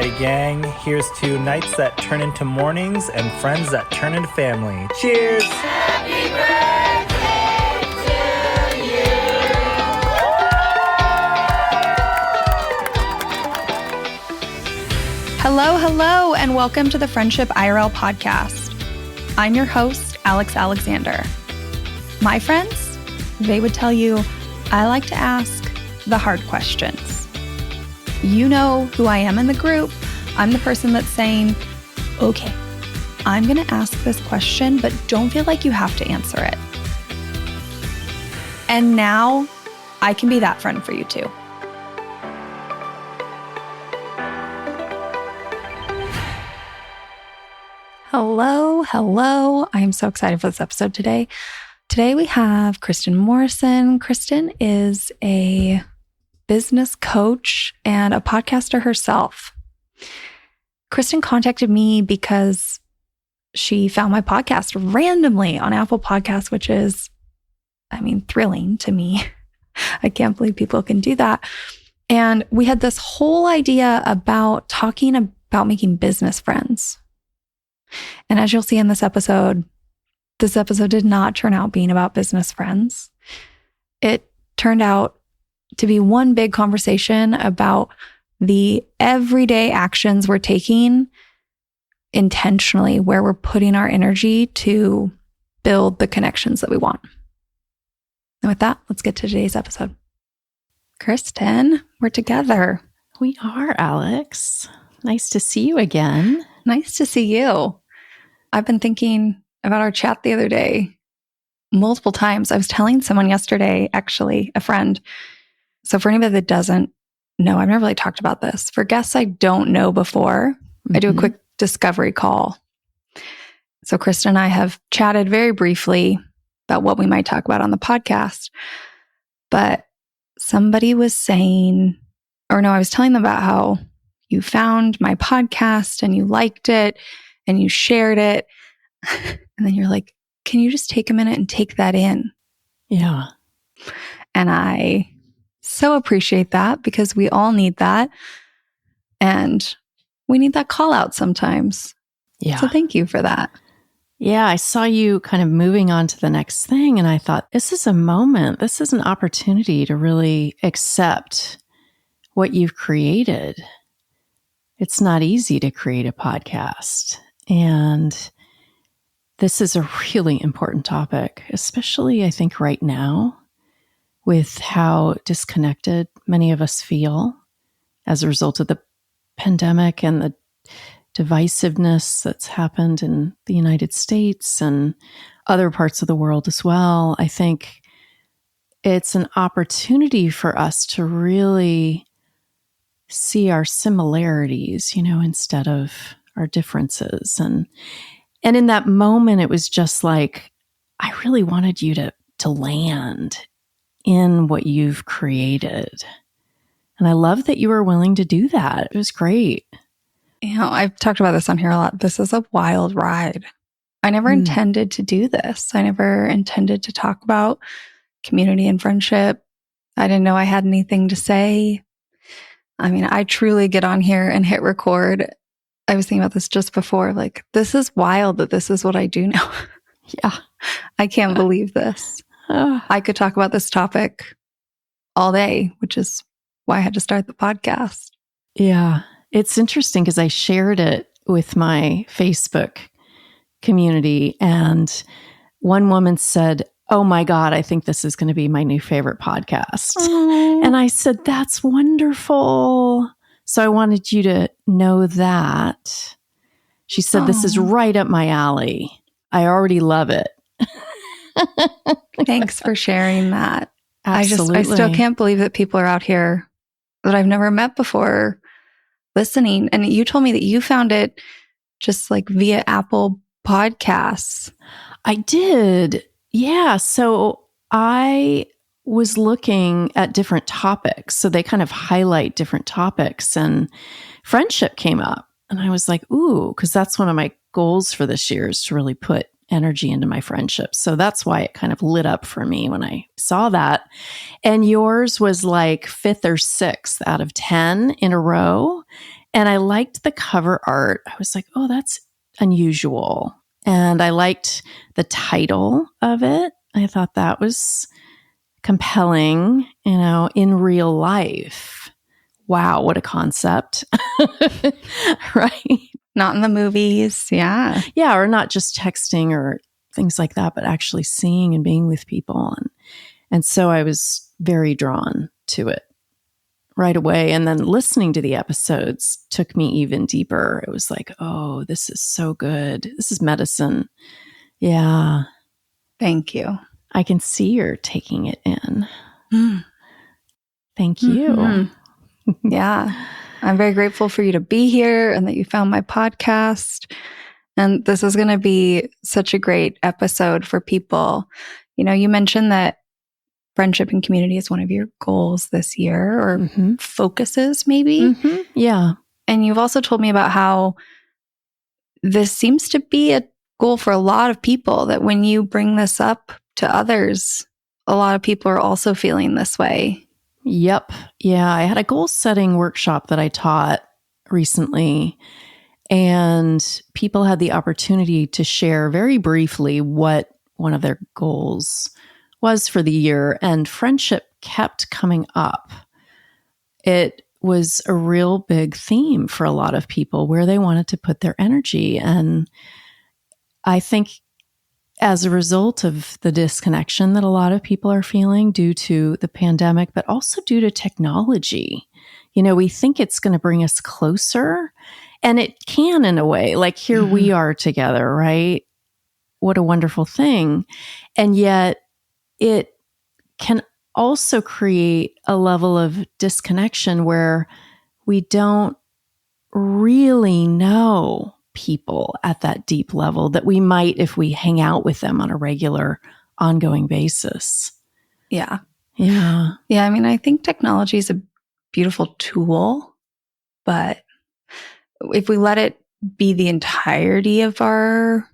Alrighty, gang. Here's to nights that turn into mornings and friends that turn into family. Cheers! Happy birthday to you! Hello, and welcome to the Friendship IRL podcast. I'm your host, Alex Alexander. My friends, they would tell you I like to ask the hard questions. You know who I am in the group. I'm the person that's saying, okay, I'm going to ask this question, but don't feel like you have to answer it. And now I can be that friend for you too. Hello. I'm so excited for this episode today. Today we have Kristen Morrison. Kristen is a business coach and a podcaster herself. Kristen contacted me because she found my podcast randomly on Apple Podcasts, which is, thrilling to me. I can't believe people can do that. And we had this whole idea about talking about making business friends. And as you'll see in this episode did not turn out being about business friends. It turned out to be one big conversation about the everyday actions we're taking intentionally, where we're putting our energy to build the connections that we want. And with that, let's get to today's episode. Kristen, we're together. We are, Alex. Nice to see you again. Nice to see you. I've been thinking about our chat the other day multiple times. I was telling someone yesterday, actually, a friend. So for anybody that doesn't know, I've never really talked about this. For guests I don't know before, I do a quick discovery call. So Kristen and I have chatted very briefly about what we might talk about on the podcast. But somebody was saying, I was telling them about how you found my podcast and you liked it and you shared it. And then you're like, can you just take a minute and take that in? Yeah. And I so appreciate that because we all need that. And we need that call out sometimes. Yeah. So thank you for that. Yeah. I saw you kind of moving on to the next thing. And I thought, this is a moment. This is an opportunity to really accept what you've created. It's not easy to create a podcast. And this is a really important topic, especially I think right now, with how disconnected many of us feel as a result of the pandemic and the divisiveness that's happened in the United States and other parts of the world as well. I think it's an opportunity for us to really see our similarities, instead of our differences. And in that moment, it was just like, I really wanted you to land in what you've created. And I love that you were willing to do that. It was great. I've talked about this on here a lot. This is a wild ride. I never intended to do this. I never intended to talk about community and friendship. I didn't know I had anything to say. I truly get on here and hit record. I was thinking about this just before, this is wild that this is what I do now. Yeah. I can't believe this. I could talk about this topic all day, which is why I had to start the podcast. Yeah. It's interesting because I shared it with my Facebook community and one woman said, "Oh my God, I think this is going to be my new favorite podcast." Aww. And I said, "That's wonderful." So I wanted you to know that. She said, "This is right up my alley. I already love it." Thanks for sharing that. Absolutely. I still can't believe that people are out here that I've never met before listening. And you told me that you found it just via Apple Podcasts. I did. Yeah. So I was looking at different topics. So they kind of highlight different topics and friendship came up. And I was like, ooh, because that's one of my goals for this year is to really put energy into my friendships. So that's why it kind of lit up for me when I saw that. And yours was like 5th or 6th out of 10 in a row. And I liked the cover art. I was like, oh, that's unusual. And I liked the title of it. I thought that was compelling, in real life. Wow, what a concept. Right? Not in the movies. Yeah. Yeah, or not just texting or things like that, but actually seeing and being with people. And so I was very drawn to it right away. And then listening to the episodes took me even deeper. It was like, oh, this is so good. This is medicine. Yeah. Thank you. I can see you're taking it in. Mm. Thank you. Mm-hmm. Yeah. I'm very grateful for you to be here and that you found my podcast. And this is going to be such a great episode for people. You mentioned that friendship and community is one of your goals this year, or focuses maybe. Mm-hmm. Yeah. And you've also told me about how this seems to be a goal for a lot of people, that when you bring this up to others, a lot of people are also feeling this way. Yep. Yeah. I had a goal setting workshop that I taught recently, and people had the opportunity to share very briefly what one of their goals was for the year, and friendship kept coming up. It was a real big theme for a lot of people, where they wanted to put their energy. And I think as a result of the disconnection that a lot of people are feeling due to the pandemic, but also due to technology, we think it's going to bring us closer, and it can in a way. Like here we are together, right? What a wonderful thing. And yet it can also create a level of disconnection where we don't really know people at that deep level that we might if we hang out with them on a regular, ongoing basis. Yeah. Yeah. Yeah. I mean, I think technology is a beautiful tool, but if we let it be the entirety of our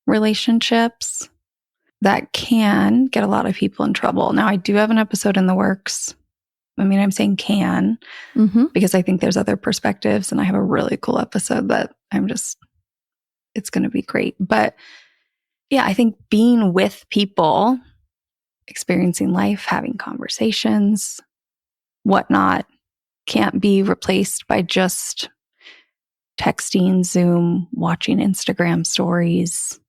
relationships, that can get a lot of people in trouble. Now, I do have an episode in the works. I mean, I'm saying can, because I think there's other perspectives, and I have a really cool episode that it's going to be great. But yeah, I think being with people, experiencing life, having conversations, whatnot, can't be replaced by just texting, Zoom, watching Instagram stories.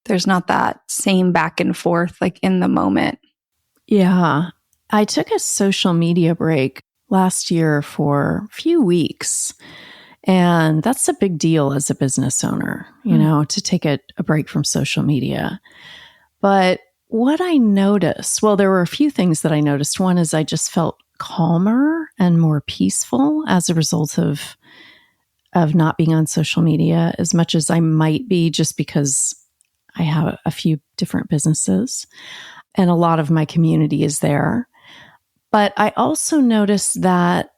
There's not that same back and forth like in the moment. Yeah. I took a social media break last year for a few weeks. And that's a big deal as a business owner, to take a break from social media. But what I noticed, well, there were a few things that I noticed. One is I just felt calmer and more peaceful as a result of not being on social media as much as I might be, just because I have a few different businesses and a lot of my community is there. But I also noticed that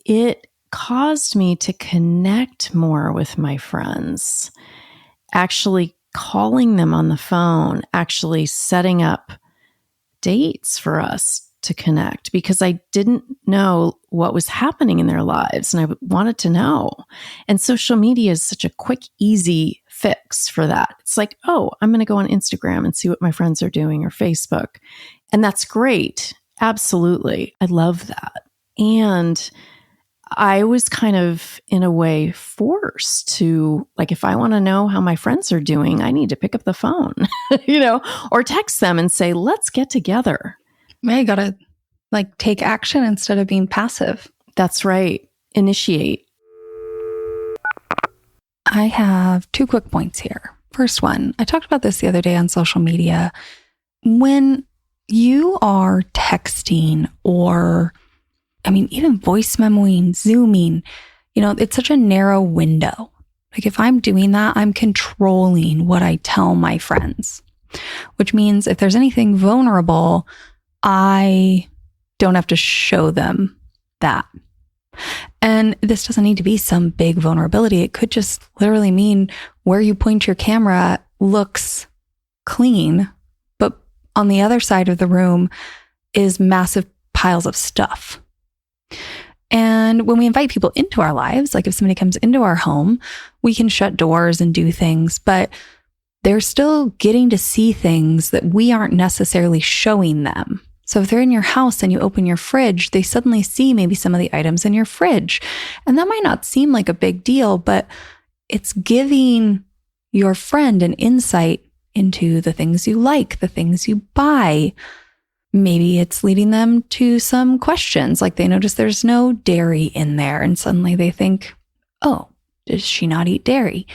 it caused me to connect more with my friends, actually calling them on the phone, actually setting up dates for us to connect, because I didn't know what was happening in their lives and I wanted to know. And social media is such a quick, easy fix for that. It's like, oh, I'm going to go on Instagram and see what my friends are doing, or Facebook. And that's great. Absolutely. I love that. And I was kind of, in a way, forced to, like, if I want to know how my friends are doing, I need to pick up the phone, or text them and say, let's get together. Yeah, you got to take action instead of being passive. That's right. Initiate. I have 2 quick points here. First one, I talked about this the other day on social media. When you are texting, or, even voice memoing, Zooming, it's such a narrow window. Like if I'm doing that, I'm controlling what I tell my friends, which means if there's anything vulnerable, I don't have to show them that. And this doesn't need to be some big vulnerability. It could just literally mean where you point your camera looks clean, but on the other side of the room is massive piles of stuff. And when we invite people into our lives, like if somebody comes into our home, we can shut doors and do things, but they're still getting to see things that we aren't necessarily showing them. So if they're in your house and you open your fridge, they suddenly see maybe some of the items in your fridge. And that might not seem like a big deal, but it's giving your friend an insight into the things you like, the things you buy. Maybe it's leading them to some questions, like they notice there's no dairy in there, and suddenly they think, oh, does she not eat dairy?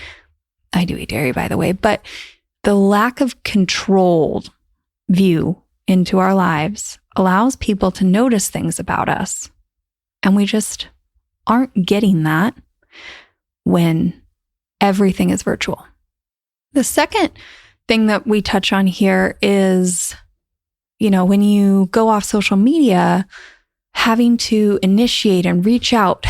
I do eat dairy, by the way, but the lack of controlled view into our lives allows people to notice things about us. And we just aren't getting that when everything is virtual. The second thing that we touch on here is, when you go off social media, having to initiate and reach out.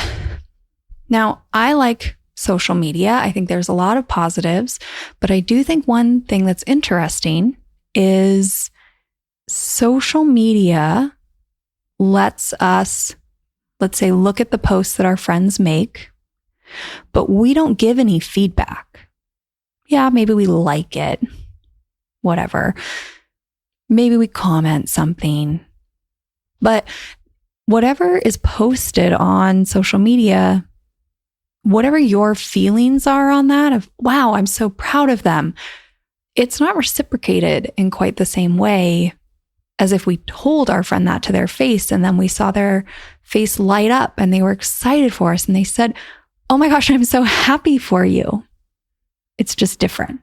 Now, I like social media. I think there's a lot of positives, but I do think one thing that's interesting is social media lets us, let's say, look at the posts that our friends make, but we don't give any feedback. Yeah, maybe we like it, whatever. Maybe we comment something, but whatever is posted on social media, whatever your feelings are on that of, wow, I'm so proud of them, it's not reciprocated in quite the same way as if we told our friend that to their face and then we saw their face light up and they were excited for us and they said, oh my gosh, I'm so happy for you. It's just different.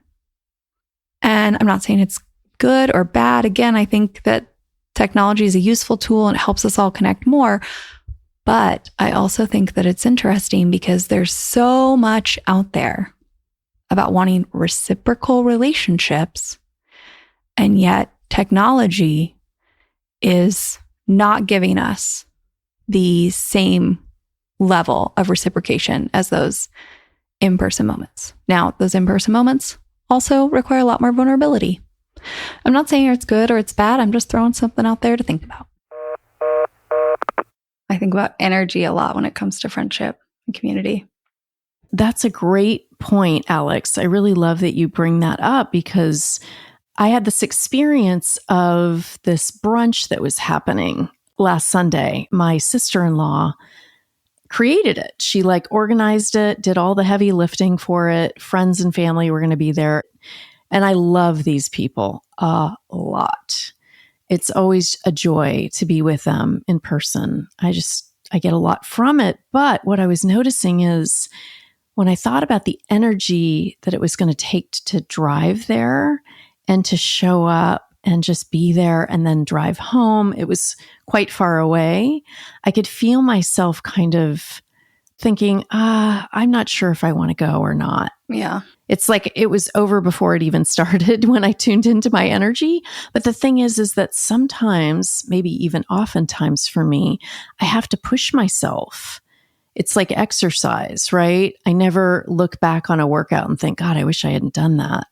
And I'm not saying it's good or bad. Again, I think that technology is a useful tool and it helps us all connect more. But I also think that it's interesting because there's so much out there about wanting reciprocal relationships. And yet technology is not giving us the same level of reciprocation as those in-person moments. Now, those in-person moments also require a lot more vulnerability. I'm not saying it's good or it's bad. I'm just throwing something out there to think about. I think about energy a lot when it comes to friendship and community. That's a great point, Alex. I really love that you bring that up because I had this experience of this brunch that was happening last Sunday. My sister-in-law created it. She organized it, did all the heavy lifting for it. Friends and family were going to be there. And I love these people a lot. It's always a joy to be with them in person. I get a lot from it. But what I was noticing is when I thought about the energy that it was going to take to drive there and to show up and just be there and then drive home, it was quite far away. I could feel myself kind of thinking, I'm not sure if I want to go or not. Yeah. It's like it was over before it even started when I tuned into my energy. But the thing is that sometimes, maybe even oftentimes for me, I have to push myself. It's like exercise, right? I never look back on a workout and think, God, I wish I hadn't done that.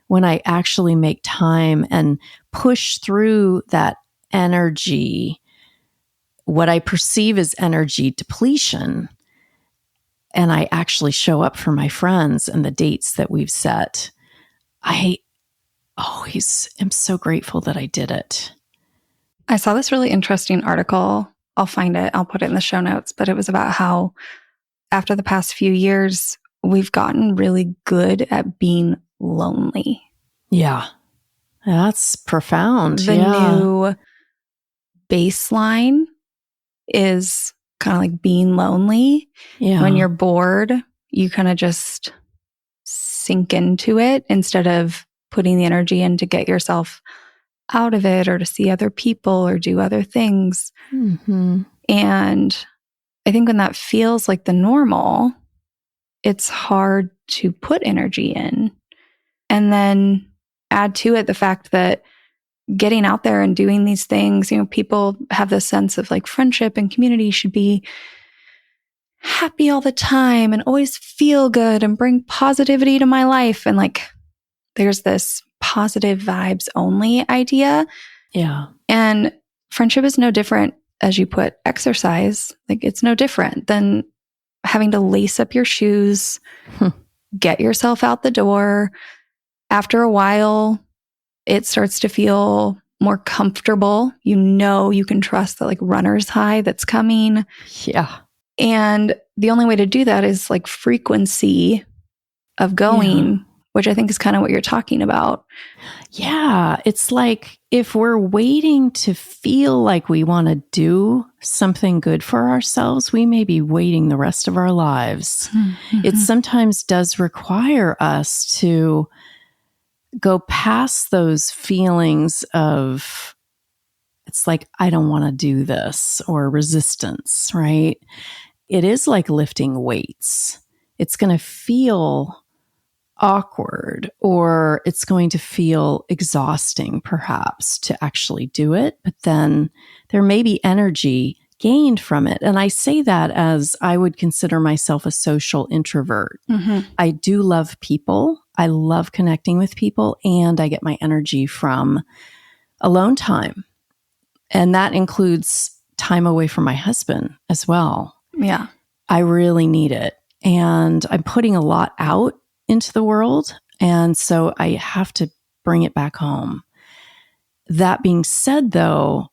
When I actually make time and push through that energy, what I perceive as energy depletion, and I actually show up for my friends and the dates that we've set, I always am so grateful that I did it. I saw this really interesting article. I'll find it. I'll put it in the show notes. But it was about how after the past few years, we've gotten really good at being lonely. Yeah. That's profound. The new baseline is kind of like being lonely. Yeah. When you're bored, you kind of just sink into it instead of putting the energy in to get yourself out of it or to see other people or do other things. Mm-hmm. And I think when that feels like the normal, it's hard to put energy in. And then add to it the fact that getting out there and doing these things, people have this sense of friendship and community should be happy all the time and always feel good and bring positivity to my life. And there's this positive vibes only idea. Yeah. And friendship is no different as you put exercise, like it's no different than having to lace up your shoes, get yourself out the door. After a while, it starts to feel more comfortable. You know, you can trust the like runner's high that's coming. Yeah. And the only way to do that is like frequency of going, which I think is kind of what you're talking about. Yeah. It's like if we're waiting to feel like we want to do something good for ourselves, we may be waiting the rest of our lives. Mm-hmm. It sometimes does require us to go past those feelings of, it's like, I don't want to do this, or resistance, right? It is like lifting weights. It's going to feel awkward, or it's going to feel exhausting perhaps to actually do it, but then there may be energy gained from it. And I say that as I would consider myself a social introvert. Mm-hmm. I do love people. I love connecting with people, and I get my energy from alone time. And that includes time away from my husband as well. Yeah. I really need it. And I'm putting a lot out into the world. And so I have to bring it back home. That being said, though,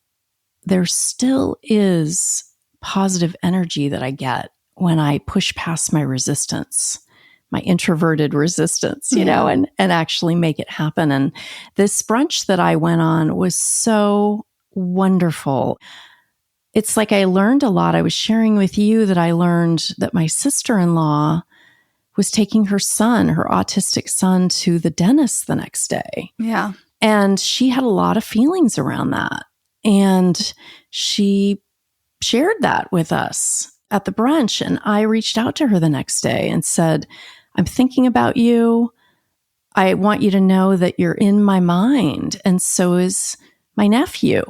there still is positive energy that I get when I push past my resistance, my introverted resistance, you know, and actually make it happen. And this brunch that I went on was so wonderful. It's like I learned a lot. I was sharing with you that I learned that my sister-in-law was taking her son, her autistic son, to the dentist the next day. Yeah. And she had a lot of feelings around that. And she shared that with us at the brunch. And I reached out to her the next day and said, I'm thinking about you. I want you to know that you're in my mind. And so is my nephew,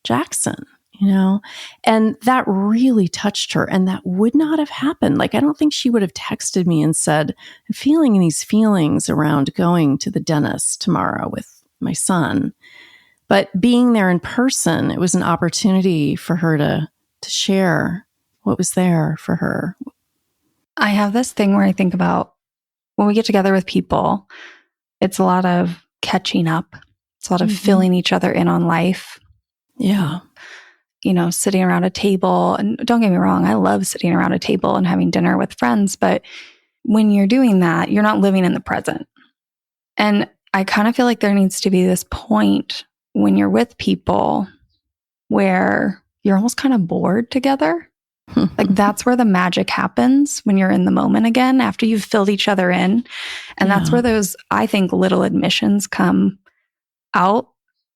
Jackson, you know? And that really touched her. And that would not have happened. Like, I don't think she would have texted me and said, I'm feeling these feelings around going to the dentist tomorrow with my son. But being there in person, it was an opportunity for her to share what was there for her. I have this thing where I think about when we get together with people, it's a lot of catching up. It's a lot of filling each other in on life. Yeah. You know, sitting around a table. And don't get me wrong, I love sitting around a table and having dinner with friends. But when you're doing that, you're not living in the present. And I kind of feel like there needs to be this point when you're with people where you're almost kind of bored together. Like that's where the magic happens, when you're in the moment again, after you've filled each other in. And that's where those, I think, little admissions come out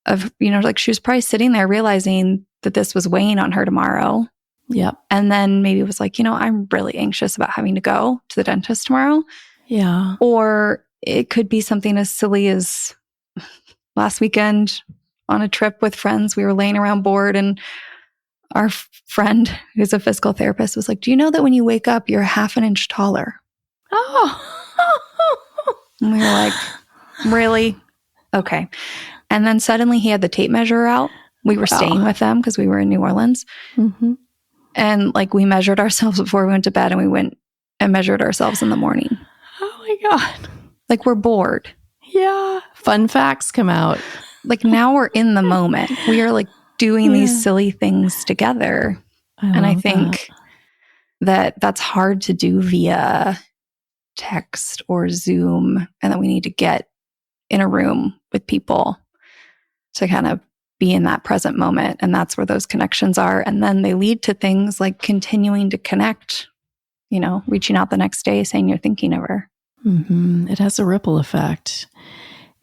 of, you know, like she was probably sitting there realizing that this was weighing on her tomorrow. Yep. And then maybe it was like, you know, I'm really anxious about having to go to the dentist tomorrow. Yeah. Or it could be something as silly as last weekend on a trip with friends. We were laying around bored, and our friend, who's a physical therapist, was like, do you know that when you wake up, you're half an inch taller? Oh. And we were like, really? Okay. And then suddenly he had the tape measure out. We were staying with them because we were in New Orleans. Mm-hmm. And like we measured ourselves before we went to bed, and we went and measured ourselves in the morning. Oh my God. Like we're bored. Yeah. Fun facts come out. Like now we're in the moment. We are like doing these silly things together. I think that that's hard to do via text or Zoom, and that we need to get in a room with people to kind of be in that present moment. And that's where those connections are. And then they lead to things like continuing to connect, you know, reaching out the next day saying you're thinking of her. Mm-hmm. It has a ripple effect.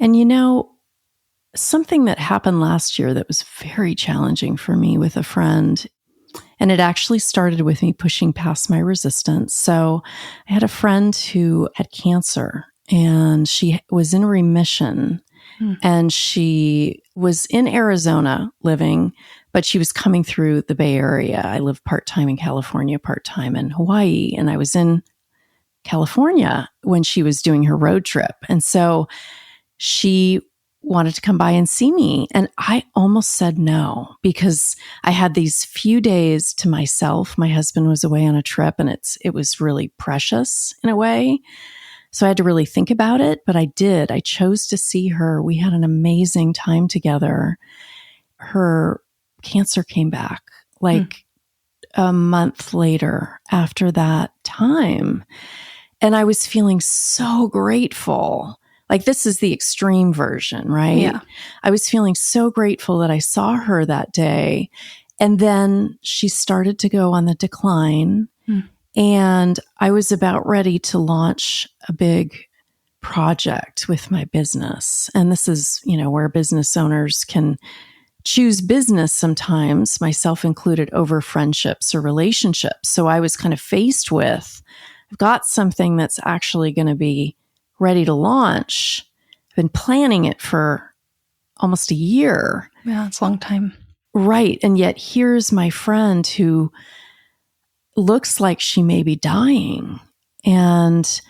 And, you know, something that happened last year that was very challenging for me with a friend, and it actually started with me pushing past my resistance. So I had a friend who had cancer, and she was in remission. And she was in Arizona living, but she was coming through the Bay Area. I live part-time in California, part-time in Hawaii. And I was in California when she was doing her road trip. And so she wanted to come by and see me. And I almost said no because I had these few days to myself. My husband was away on a trip and it was really precious in a way. So I had to really think about it, but I did. I chose to see her. We had an amazing time together. Her cancer came back like a month later after that time. And I was feeling so grateful. Like this is the extreme version, right? Yeah. I was feeling so grateful that I saw her that day. And then she started to go on the decline. And I was about ready to launch a big project with my business. And this is, where business owners can choose business sometimes, myself included, over friendships or relationships. So I was kind of faced with, I've got something that's actually going to be ready to launch. I've been planning it for almost a year. Yeah, it's a long time. Right. And yet here's my friend who looks like she may be dying. And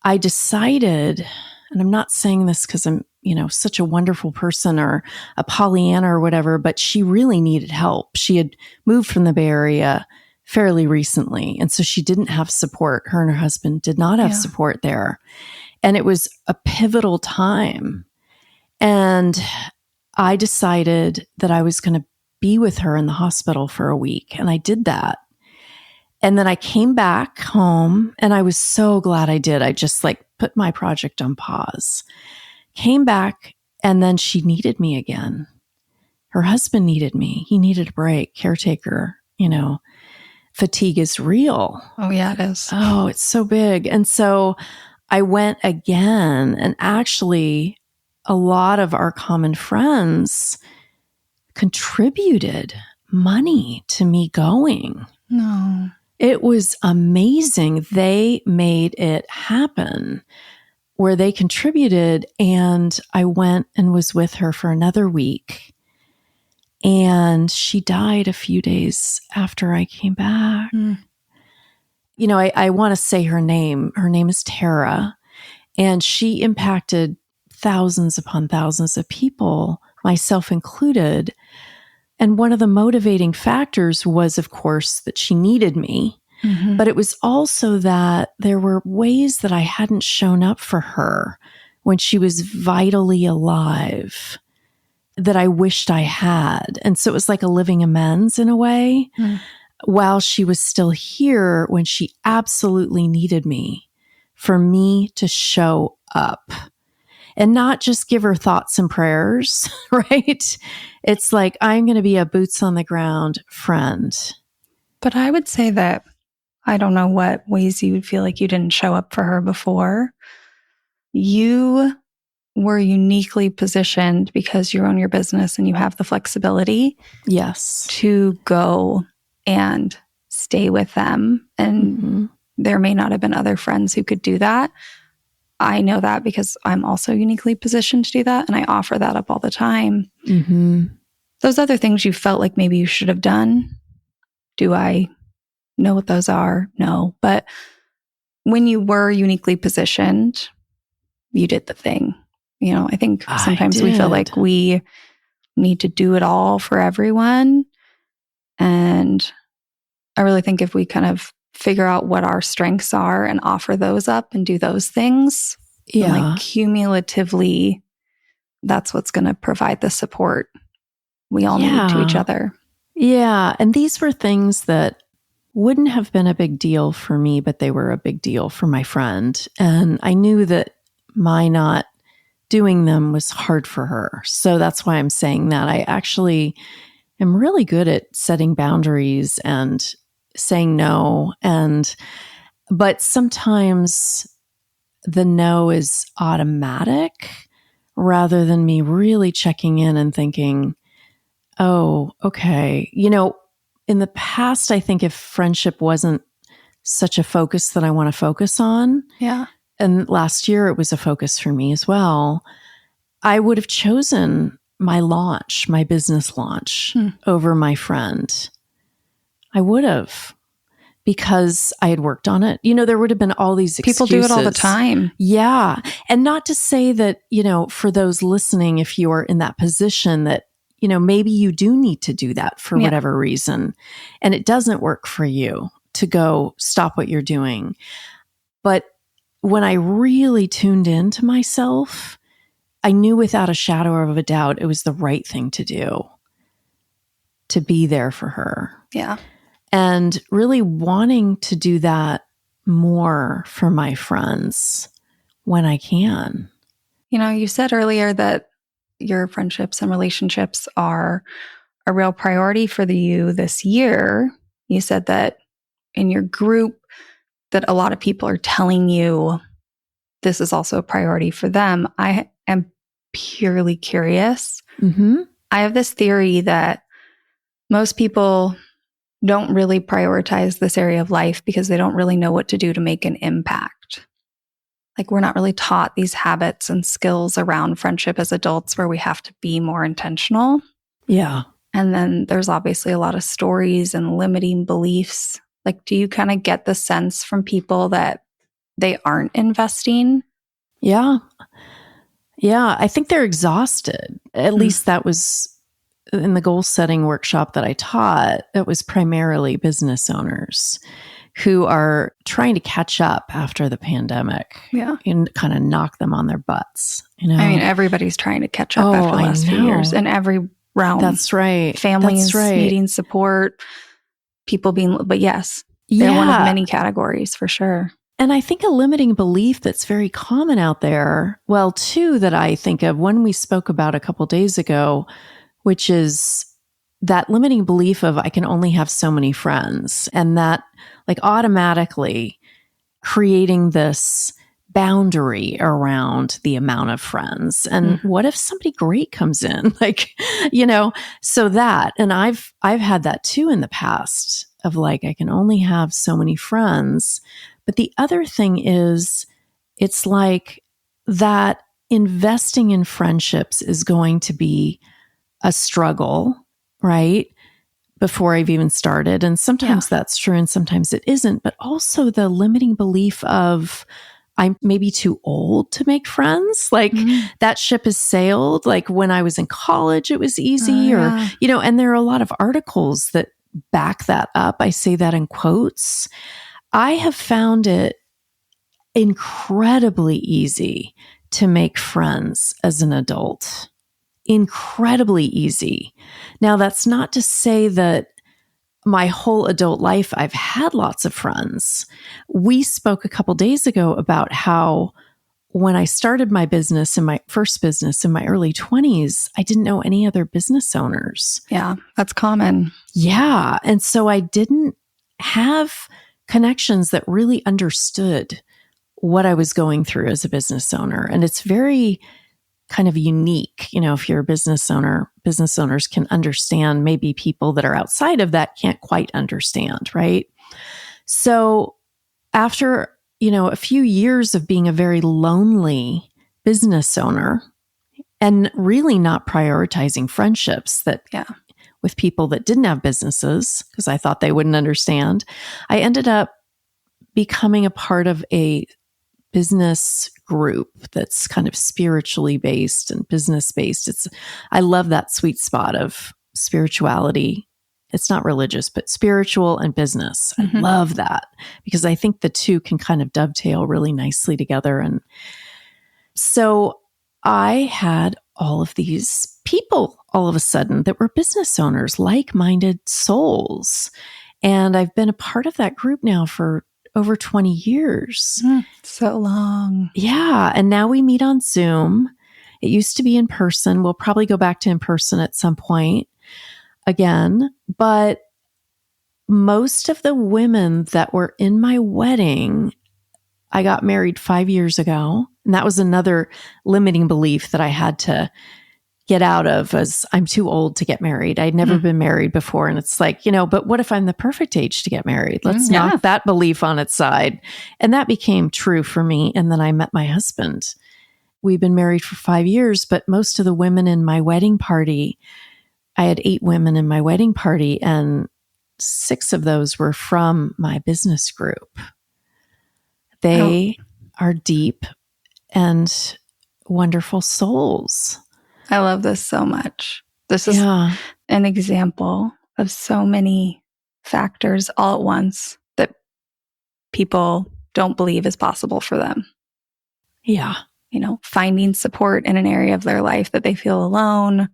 I decided, and I'm not saying this because I'm, such a wonderful person or a Pollyanna or whatever, but she really needed help. She had moved from the Bay Area fairly recently. And so she didn't have support. Her and her husband did not have support there. And it was a pivotal time. And I decided that I was going to be with her in the hospital for a week. And I did that. And then I came back home and I was so glad I did. I just put my project on pause, came back, and then she needed me again. Her husband needed me. He needed a break, caretaker, fatigue is real. Oh yeah, it is. Oh, it's so big. And so I went again, and actually a lot of our common friends contributed money to me going. No. It was amazing. They made it happen where they contributed, and I went and was with her for another week. And she died a few days after I came back. I want to say her name. Her name is Tara, and she impacted thousands upon thousands of people, myself included. And one of the motivating factors was, of course, that she needed me. But it was also that there were ways that I hadn't shown up for her when she was vitally alive that I wished I had. And so it was like a living amends in a way, while she was still here when she absolutely needed me, for me to show up. And not just give her thoughts and prayers, right? It's like, I'm going to be a boots on the ground friend. But I would say that I don't know what ways you would feel like you didn't show up for her before. You were uniquely positioned because you own your business and you have the flexibility. Yes. To go and stay with them. And there may not have been other friends who could do that. I know that because I'm also uniquely positioned to do that. And I offer that up all the time. Those other things you felt like maybe you should have done, do I know what those are? No. But when you were uniquely positioned, you did the thing. I think sometimes we feel like we need to do it all for everyone. And I really think if we kind of figure out what our strengths are and offer those up and do those things, cumulatively, that's what's going to provide the support we all need to each other. Yeah. And these were things that wouldn't have been a big deal for me, but they were a big deal for my friend. And I knew that my not doing them was hard for her. So that's why I'm saying that. I actually am really good at setting boundaries and saying no. But sometimes the no is automatic rather than me really checking in and thinking, oh, okay. In the past, I think if friendship wasn't such a focus that I want to focus on, and last year it was a focus for me as well, I would have chosen my launch, my business launch, over my friend. I would have, because I had worked on it. There would have been all these excuses. People do it all the time. Yeah. And not to say that, for those listening, if you are in that position that, maybe you do need to do that for whatever reason, and it doesn't work for you to go stop what you're doing. But when I really tuned into myself, I knew without a shadow of a doubt it was the right thing to do, to be there for her. Yeah. And really wanting to do that more for my friends when I can. You said earlier that your friendships and relationships are a real priority for you this year. You said that in your group that a lot of people are telling you this is also a priority for them. I am purely curious. Mm-hmm. I have this theory that most people don't really prioritize this area of life because they don't really know what to do to make an impact. Like, we're not really taught these habits and skills around friendship as adults where we have to be more intentional. Yeah. And then there's obviously a lot of stories and limiting beliefs. Like, do you kind of get the sense from people that they aren't investing? Yeah. Yeah. I think they're exhausted. At least that was in the goal setting workshop that I taught. It was primarily business owners who are trying to catch up after the pandemic. Yeah. And kind of knock them on their butts. I mean, everybody's trying to catch up after the last few years in every realm. That's right. Families needing support, people being, but yes, they're one of many categories for sure. And I think a limiting belief that's very common out there, well, two that I think of, one we spoke about a couple days ago, which is that limiting belief of I can only have so many friends, and that like automatically creating this boundary around the amount of friends. And what if somebody great comes in? So that, and I've had that too in the past of like, I can only have so many friends. But the other thing is, it's like that investing in friendships is going to be a struggle, right? Before I've even started. And sometimes that's true and sometimes it isn't. But also the limiting belief of I'm maybe too old to make friends. Like that ship has sailed. Like when I was in college, it was easy and there are a lot of articles that back that up. I say that in quotes. I have found it incredibly easy to make friends as an adult. Incredibly easy. Now, that's not to say that my whole adult life I've had lots of friends. We spoke a couple days ago about how when I started my business, in my first business in my early 20s, I didn't know any other business owners. Yeah, that's common. Yeah. And so I didn't have connections that really understood what I was going through as a business owner. And it's very kind of unique. If you're a business owner, business owners can understand. Maybe people that are outside of that can't quite understand, right? So after, a few years of being a very lonely business owner and really not prioritizing friendships with people that didn't have businesses, because I thought they wouldn't understand, I ended up becoming a part of a business group that's kind of spiritually based and business based. I love that sweet spot of spirituality. It's not religious, but spiritual and business. I love that because I think the two can kind of dovetail really nicely together. And so I had all of these people all of a sudden that were business owners, like-minded souls. And I've been a part of that group now for over 20 years. So long. Yeah. And now we meet on Zoom. It used to be in person. We'll probably go back to in person at some point again. But most of the women that were in my wedding, I got married 5 years ago. And that was another limiting belief that I had to get out of, as I'm too old to get married. I'd never been married before. And it's like, but what if I'm the perfect age to get married? Let's knock that belief on its side. And that became true for me. And then I met my husband. We've been married for 5 years, but most of the women in my wedding party, I had 8 women in my wedding party, and 6 of those were from my business group. They are deep and wonderful souls. I love this so much. This is Yeah. an example of so many factors all at once that people don't believe is possible for them. Yeah. You know, finding support in an area of their life that they feel alone,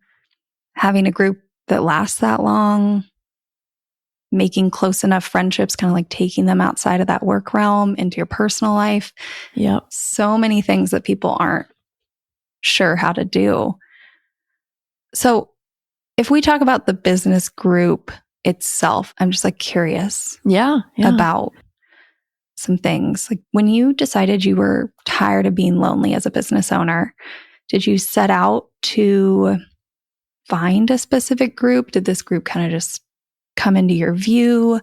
having a group that lasts that long, making close enough friendships, kind of like taking them outside of that work realm into your personal life. Yep. So many things that people aren't sure how to do. So if we talk about the business group itself, I'm just like curious Yeah. about some things. Like when you decided you were tired of being lonely as a business owner, did you set out to find a specific group? Did this group kind of just come into your view?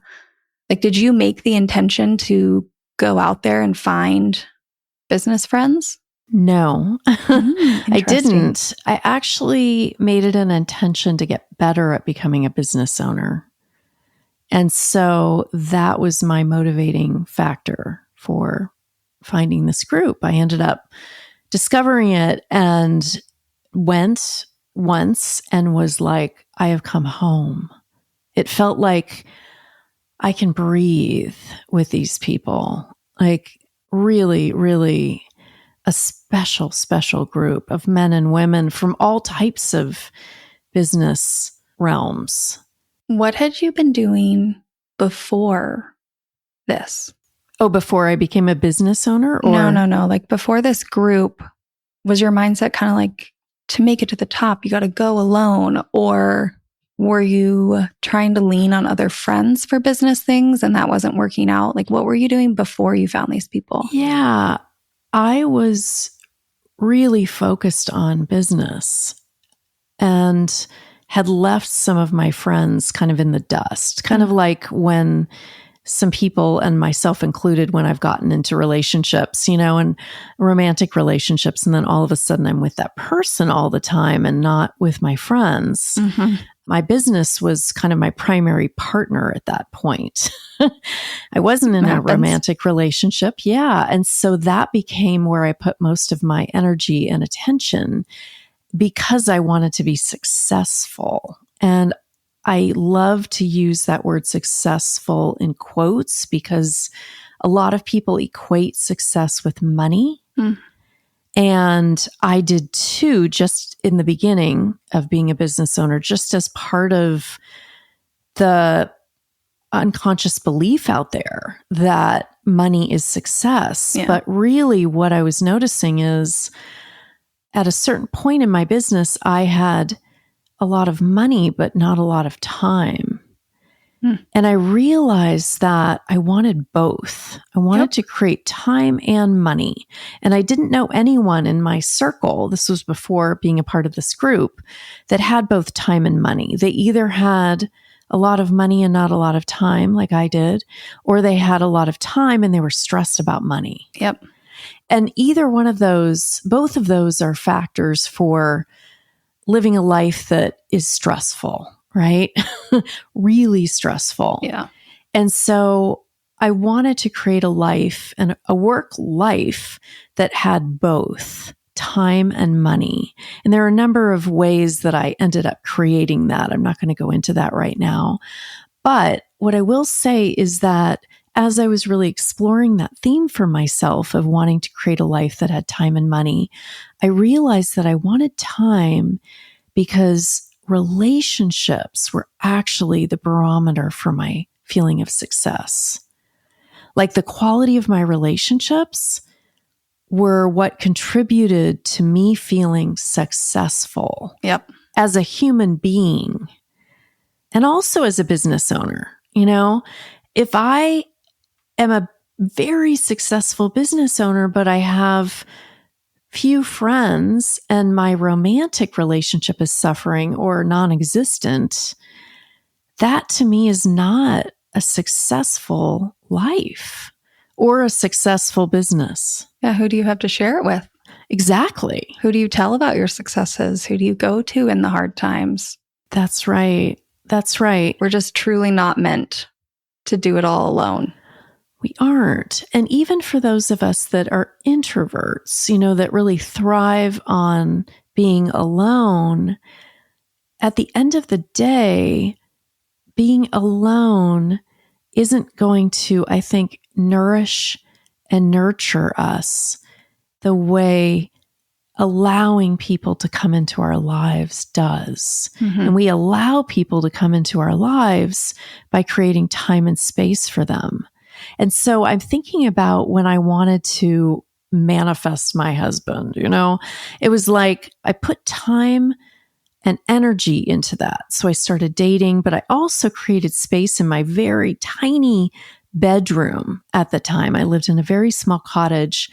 Like, did you make the intention to go out there and find business friends? No, I Interesting. didn't. I actually made it an intention to get better at becoming a business owner. And so that was my motivating factor for finding this group. I ended up discovering it and went once and was like, I have come home. It felt like I can breathe with these people. Like really, really a special group of men and women from all types of business realms. What had you been doing before this? Oh, before I became a business owner? Or No. Like before this group, was your mindset kind of like to make it to the top, you got to go alone? Or were you trying to lean on other friends for business things and that wasn't working out? Like what were you doing before you found these people? Yeah, I was really focused on business and had left some of my friends kind of in the dust, kind of like when some people, and myself included, when I've gotten into relationships, you know, and romantic relationships, and then all of a sudden I'm with that person all the time and not with my friends. Mm-hmm. My business was kind of my primary partner at that point. I wasn't in a romantic relationship. Yeah. And so that became where I put most of my energy and attention because I wanted to be successful. And I love to use that word successful in quotes because a lot of people equate success with money. Mm. And I did too, just in the beginning of being a business owner, just as part of the unconscious belief out there that money is success. Yeah. But really what I was noticing is at a certain point in my business, I had a lot of money, but not a lot of time. And I realized that I wanted both. I wanted to create time and money. And I didn't know anyone in my circle, this was before being a part of this group, that had both time and money. They either had a lot of money and not a lot of time, like I did, or they had a lot of time and they were stressed about money. Yep. And either one of those, both of those are factors for living a life that is stressful, right? Really stressful. Yeah. And so I wanted to create a life and a work life that had both time and money. And there are a number of ways that I ended up creating that. I'm not going to go into that right now. But what I will say is that as I was really exploring that theme for myself of wanting to create a life that had time and money, I realized that I wanted time because relationships were actually the barometer for my feeling of success. Like the quality of my relationships were what contributed to me feeling successful. Yep. As a human being and also as a business owner. You know, if I am a very successful business owner, but I have few friends and my romantic relationship is suffering or non-existent, that to me is not a successful life or a successful business. Yeah. Who do you have to share it with? Who do you tell about your successes? Who do you go to in the hard times? That's right. That's right. We're just truly not meant to do it all alone. We aren't. And even for those of us that are introverts, that really thrive on being alone, at the end of the day, being alone isn't going to, I think, nourish and nurture us the way allowing people to come into our lives does. And we allow people to come into our lives by creating time and space for them. And so I'm thinking about when I wanted to manifest my husband, it was like I put time and energy into that. So I started dating, but I also created space in my very tiny bedroom at the time. I lived in a very small cottage.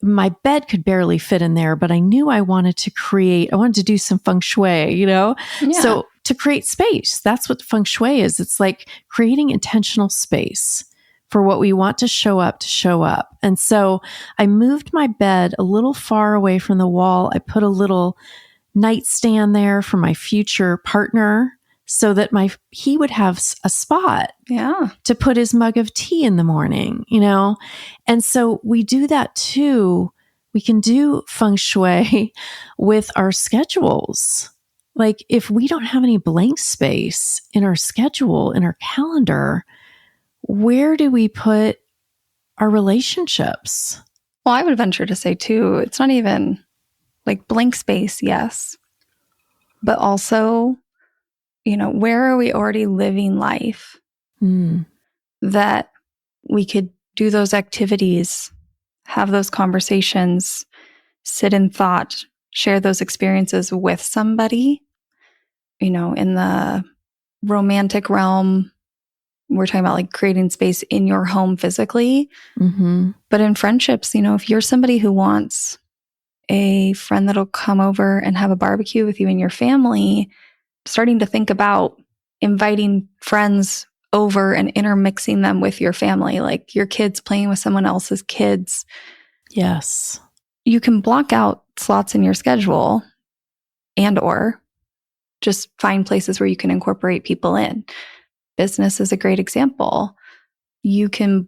My bed could barely fit in there, but I knew I wanted to do some feng shui, Yeah. So to create space, that's what feng shui is. It's like creating intentional space for what we want to show up. And so I moved my bed a little far away from the wall. I put a little nightstand there for my future partner so that he would have a spot to put his mug of tea in the morning, And so we do that too. We can do feng shui with our schedules. Like if we don't have any blank space in our schedule, in our calendar, where do we put our relationships? Well, I would venture to say too, it's not even like blank space, yes, but also, where are we already living life that we could do those activities, have those conversations, sit in thought, share those experiences with somebody, in the romantic realm. We're talking about like creating space in your home physically, but in friendships, if you're somebody who wants a friend that'll come over and have a barbecue with you and your family, starting to think about inviting friends over and intermixing them with your family, like your kids playing with someone else's kids. Yes. You can block out slots in your schedule or just find places where you can incorporate people in. Business is a great example. You can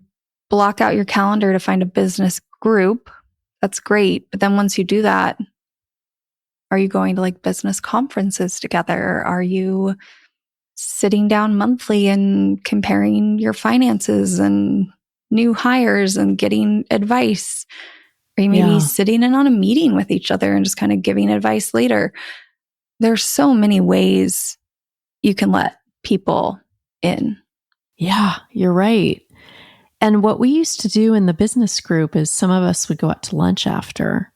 block out your calendar to find a business group. That's great. But then once you do that, are you going to like business conferences together? Are you sitting down monthly and comparing your finances and new hires and getting advice? Are you maybe sitting in on a meeting with each other and just kind of giving advice later? There's so many ways you can let people in. Yeah, you're right. And what we used to do in the business group is some of us would go out to lunch after.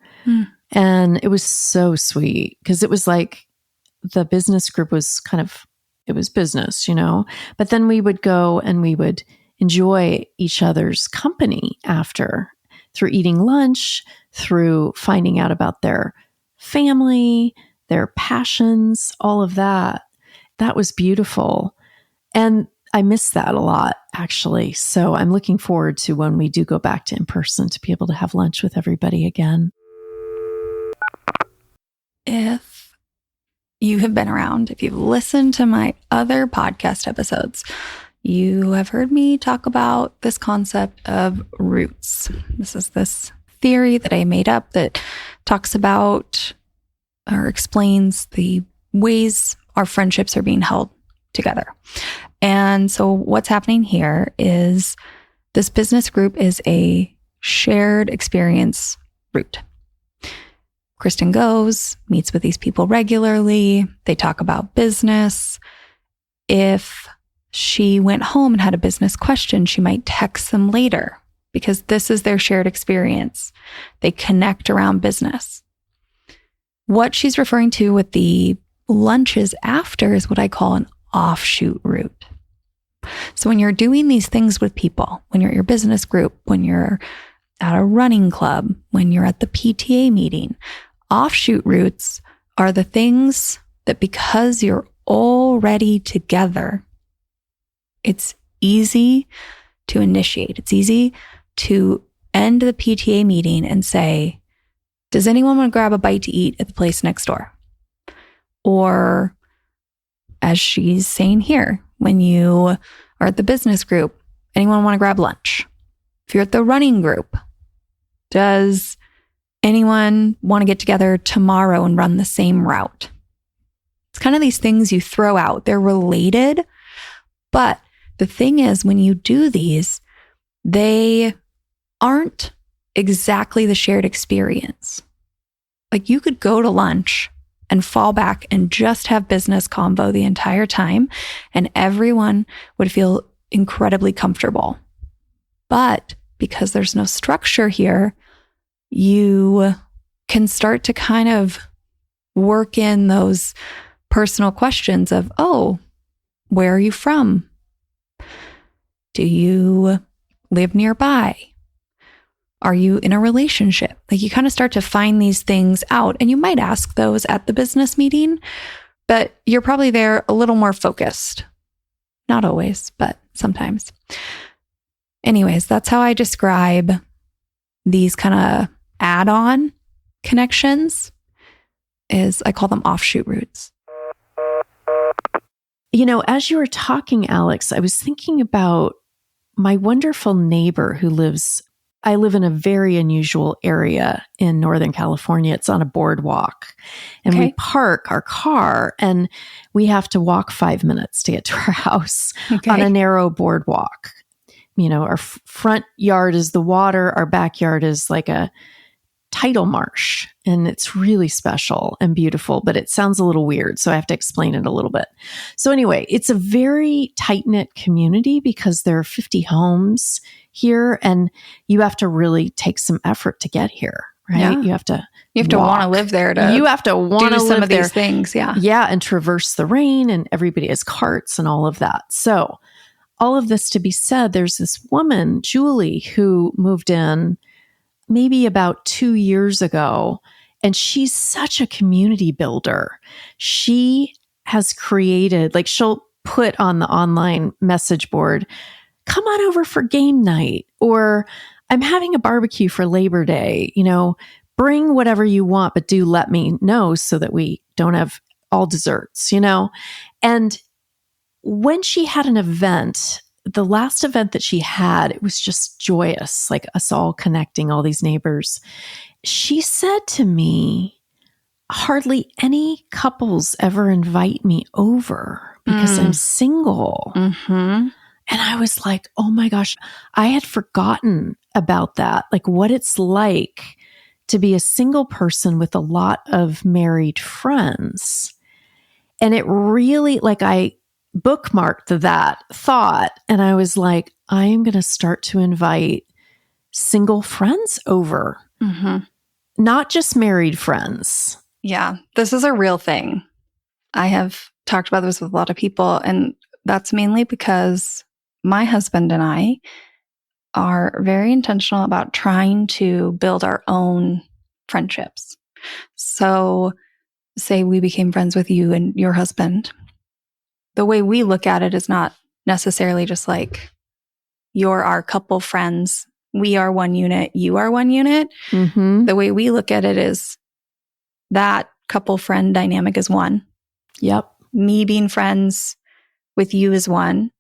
And it was so sweet because it was like the business group was it was business, but then we would go and we would enjoy each other's company after through eating lunch, through finding out about their family, their passions, all of that. That was beautiful. And I miss that a lot, actually. So I'm looking forward to when we do go back to in person to be able to have lunch with everybody again. If you have been around, if you've listened to my other podcast episodes, you have heard me talk about this concept of roots. This is this theory that I made up that talks about or explains the ways our friendships are being held together. And so what's happening here is this business group is a shared experience root. Kristen goes, meets with these people regularly. They talk about business. If she went home and had a business question, she might text them later because this is their shared experience. They connect around business. What she's referring to with the lunches after is what I call an offshoot route. So when you're doing these things with people, when you're at your business group, when you're at a running club, when you're at the PTA meeting, offshoot routes are the things that because you're already together, it's easy to initiate. It's easy to end the PTA meeting and say, does anyone want to grab a bite to eat at the place next door? Or as she's saying here, when you are at the business group, anyone want to grab lunch? If you're at the running group, does anyone want to get together tomorrow and run the same route? It's kind of these things you throw out. They're related, but the thing is, when you do these, they aren't exactly the shared experience. Like you could go to lunch and fall back and just have business convo the entire time, and everyone would feel incredibly comfortable. But because there's no structure here, you can start to kind of work in those personal questions of, oh, where are you from? Do you live nearby? Are you in a relationship? Like you kind of start to find these things out, and you might ask those at the business meeting, but you're probably there a little more focused. Not always, but sometimes. Anyways, that's how I describe these kind of add-on connections, is I call them offshoot roots. You know, as you were talking, Alex, I was thinking about my wonderful neighbor who I live in a very unusual area in Northern California. It's on a boardwalk, and we park our car and we have to walk 5 minutes to get to our house on a narrow boardwalk. You know, our front yard is the water. Our backyard is like a tidal marsh, and it's really special and beautiful, but it sounds a little weird. So I have to explain it a little bit. So anyway, it's a very tight-knit community because there are 50 homes here, and you have to really take some effort to get here, right? Yeah. You have to want to live there to you have to want to do some of these things. Yeah. Yeah. And traverse the rain, and everybody has carts and all of that. So all of this to be said, there's this woman, Julie, who moved in maybe about 2 years ago, and she's such a community builder. She has created, like she'll put on the online message board, come on over for game night, or I'm having a barbecue for Labor Day, you know, bring whatever you want, but do let me know so that we don't have all desserts, you know? And when she had an event, the last event that she had, it was just joyous, like us all connecting, all these neighbors. She said to me, hardly any couples ever invite me over because I'm single. Mm-hmm. And I was like, oh my gosh, I had forgotten about that. Like what it's like to be a single person with a lot of married friends. And it really, like I bookmarked that thought, and I was like, I am going to start to invite single friends over, not just married friends. Yeah, this is a real thing. I have talked about this with a lot of people, and that's mainly because my husband and I are very intentional about trying to build our own friendships. So, say we became friends with you and your husband. The way we look at it is not necessarily just like, you're our couple friends, we are one unit, you are one unit. Mm-hmm. The way we look at it is that couple friend dynamic is one. Yep. Me being friends with you is one.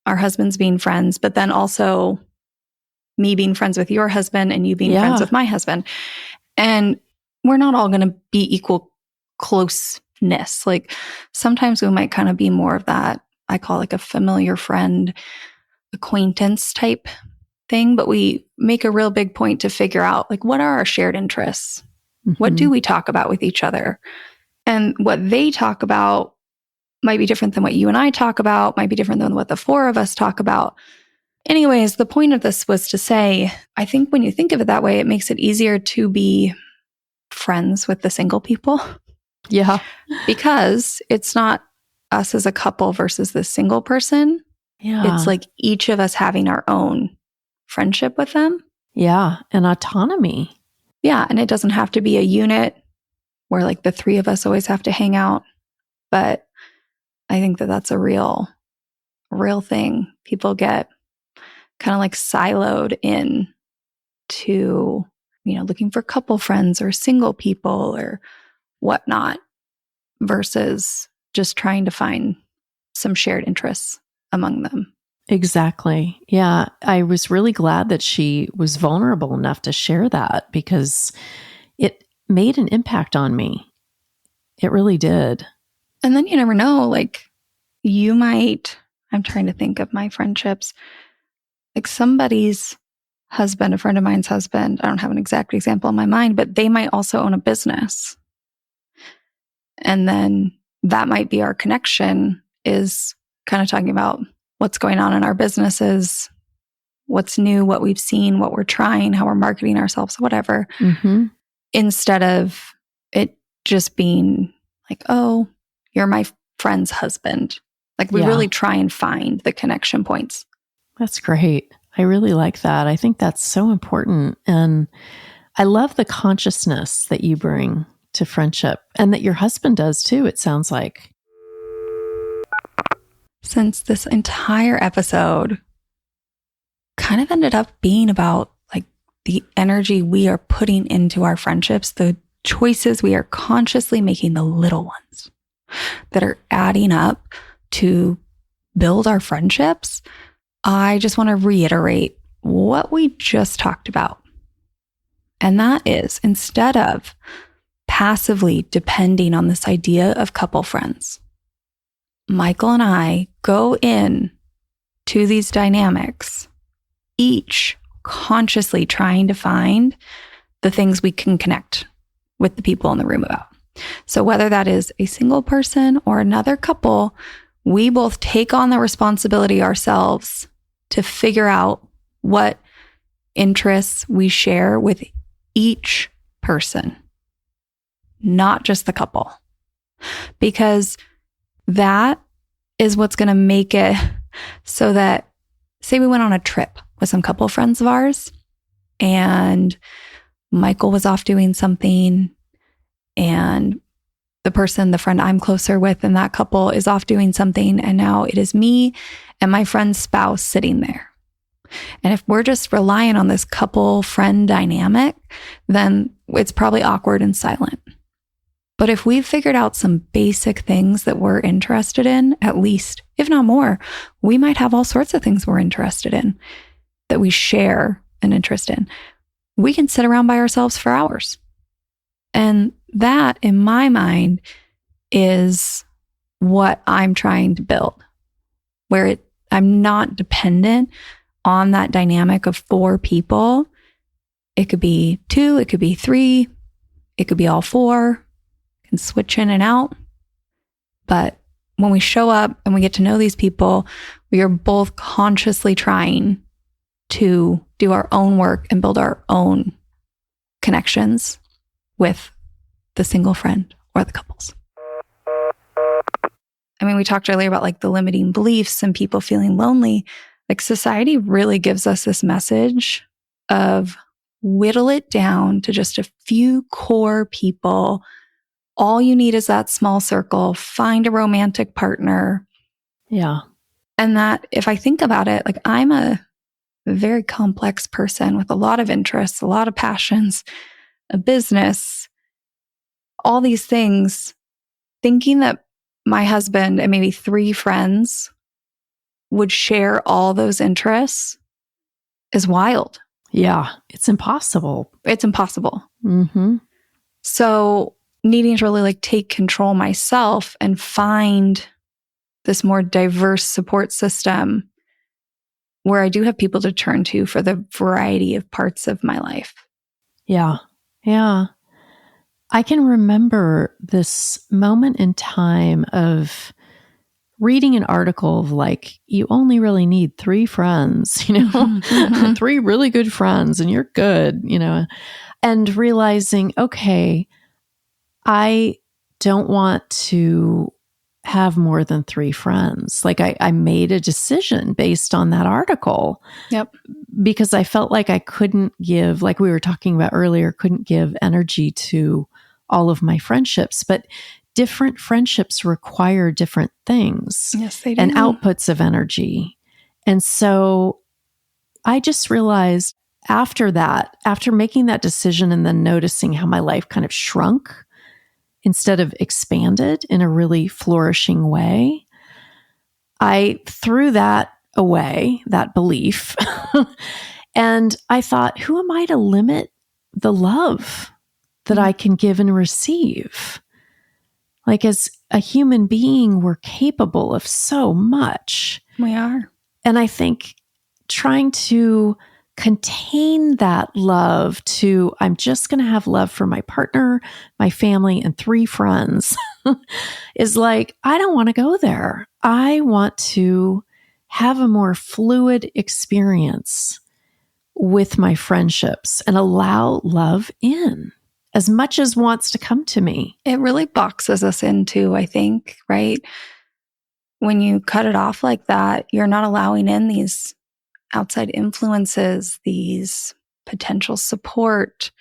Our husbands being friends, but then also me being friends with your husband and you being friends with my husband. And we're not all going to be equal closeness. Like sometimes we might kind of be more of that, I call like a familiar friend, acquaintance type thing, but we make a real big point to figure out like, what are our shared interests? What do we talk about with each other? And what they talk about might be different than what you and I talk about, might be different than what the four of us talk about. Anyways, the point of this was to say, I think when you think of it that way, it makes it easier to be friends with the single people. Yeah. Because it's not us as a couple versus the single person. Yeah. It's like each of us having our own friendship with them. Yeah. And autonomy. Yeah. And it doesn't have to be a unit where like the three of us always have to hang out. But I think that that's a real thing. People get kind of like siloed in to, you know, looking for couple friends or single people or whatnot versus just trying to find some shared interests among them. Exactly. Yeah. I was really glad that she was vulnerable enough to share that because it made an impact on me. It really did. And then you never know, like you might, I'm trying to think of my friendships, like somebody's husband, a friend of mine's husband, I don't have an exact example in my mind, but they might also own a business. And then that might be our connection, is kind of talking about what's going on in our businesses, what's new, what we've seen, what we're trying, how we're marketing ourselves, whatever, instead of it just being like, oh, you're my friend's husband. Like we really try and find the connection points. That's great. I really like that. I think that's so important. And I love the consciousness that you bring to friendship and that your husband does too, it sounds like. Since this entire episode kind of ended up being about like the energy we are putting into our friendships, the choices we are consciously making, the little ones that are adding up to build our friendships, I just want to reiterate what we just talked about. And that is, instead of passively depending on this idea of couple friends, Michael and I go in to these dynamics, each consciously trying to find the things we can connect with the people in the room about. So whether that is a single person or another couple, we both take on the responsibility ourselves to figure out what interests we share with each person, not just the couple. Because that is what's going to make it so that, say we went on a trip with some couple friends of ours and Michael was off doing something and the friend I'm closer with in that couple is off doing something, and now it is me and my friend's spouse sitting there. And if we're just relying on this couple friend dynamic, then it's probably awkward and silent. But if we've figured out some basic things that we're interested in, at least, if not more, we might have all sorts of things we're interested in that we share an interest in. We can sit around by ourselves for hours. And that, in my mind, is what I'm trying to build, where I'm not dependent on that dynamic of 4 people. It could be 2, it could be 3, it could be all 4. Can switch in and out. But when we show up and we get to know these people, we are both consciously trying to do our own work and build our own connections with the single friend or the couples. I mean, we talked earlier about like the limiting beliefs and people feeling lonely. Like society really gives us this message of whittle it down to just a few core people. All you need is that small circle, find a romantic partner. Yeah. And that, if I think about it, like I'm a very complex person with a lot of interests, a lot of passions, a business, all these things, thinking that my husband and maybe 3 friends would share all those interests is wild. Yeah. It's impossible. It's impossible. Mm-hmm. So needing to really like take control myself and find this more diverse support system where I do have people to turn to for the variety of parts of my life. Yeah. Yeah. I can remember this moment in time of reading an article of like, you only really need 3 friends, 3 really good friends and you're good, and realizing, okay, I don't want to have more than 3 friends. Like I made a decision based on that article. Yep. Because I felt like I couldn't give, like we were talking about earlier, couldn't give energy to all of my friendships. But different friendships require different things. Yes, they do. And outputs of energy. And so I just realized after that, after making that decision and then noticing how my life kind of shrunk, instead of expanded in a really flourishing way, I threw that away, that belief. And I thought, who am I to limit the love that I can give and receive? Like, as a human being, we're capable of so much. We are. And I think trying to contain that love to, I'm just going to have love for my partner, my family, and 3 friends is like, I don't want to go there. I want to have a more fluid experience with my friendships and allow love in as much as wants to come to me. It really boxes us into, I think, right? When you cut it off like that, you're not allowing in these outside influences, these potential support,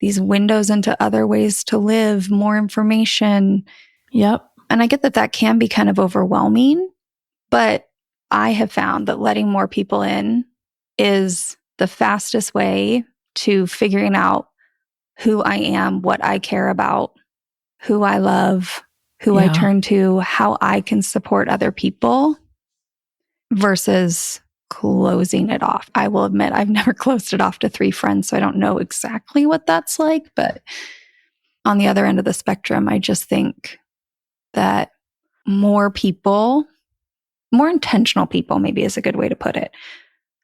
these windows into other ways to live, more information. Yep. And I get that that can be kind of overwhelming, but I have found that letting more people in is the fastest way to figuring out who I am, what I care about, who I love, who I turn to, how I can support other people versus closing it off. I will admit I've never closed it off to 3 friends, so I don't know exactly what that's like. But on the other end of the spectrum, I just think that more people, more intentional people, maybe is a good way to put it.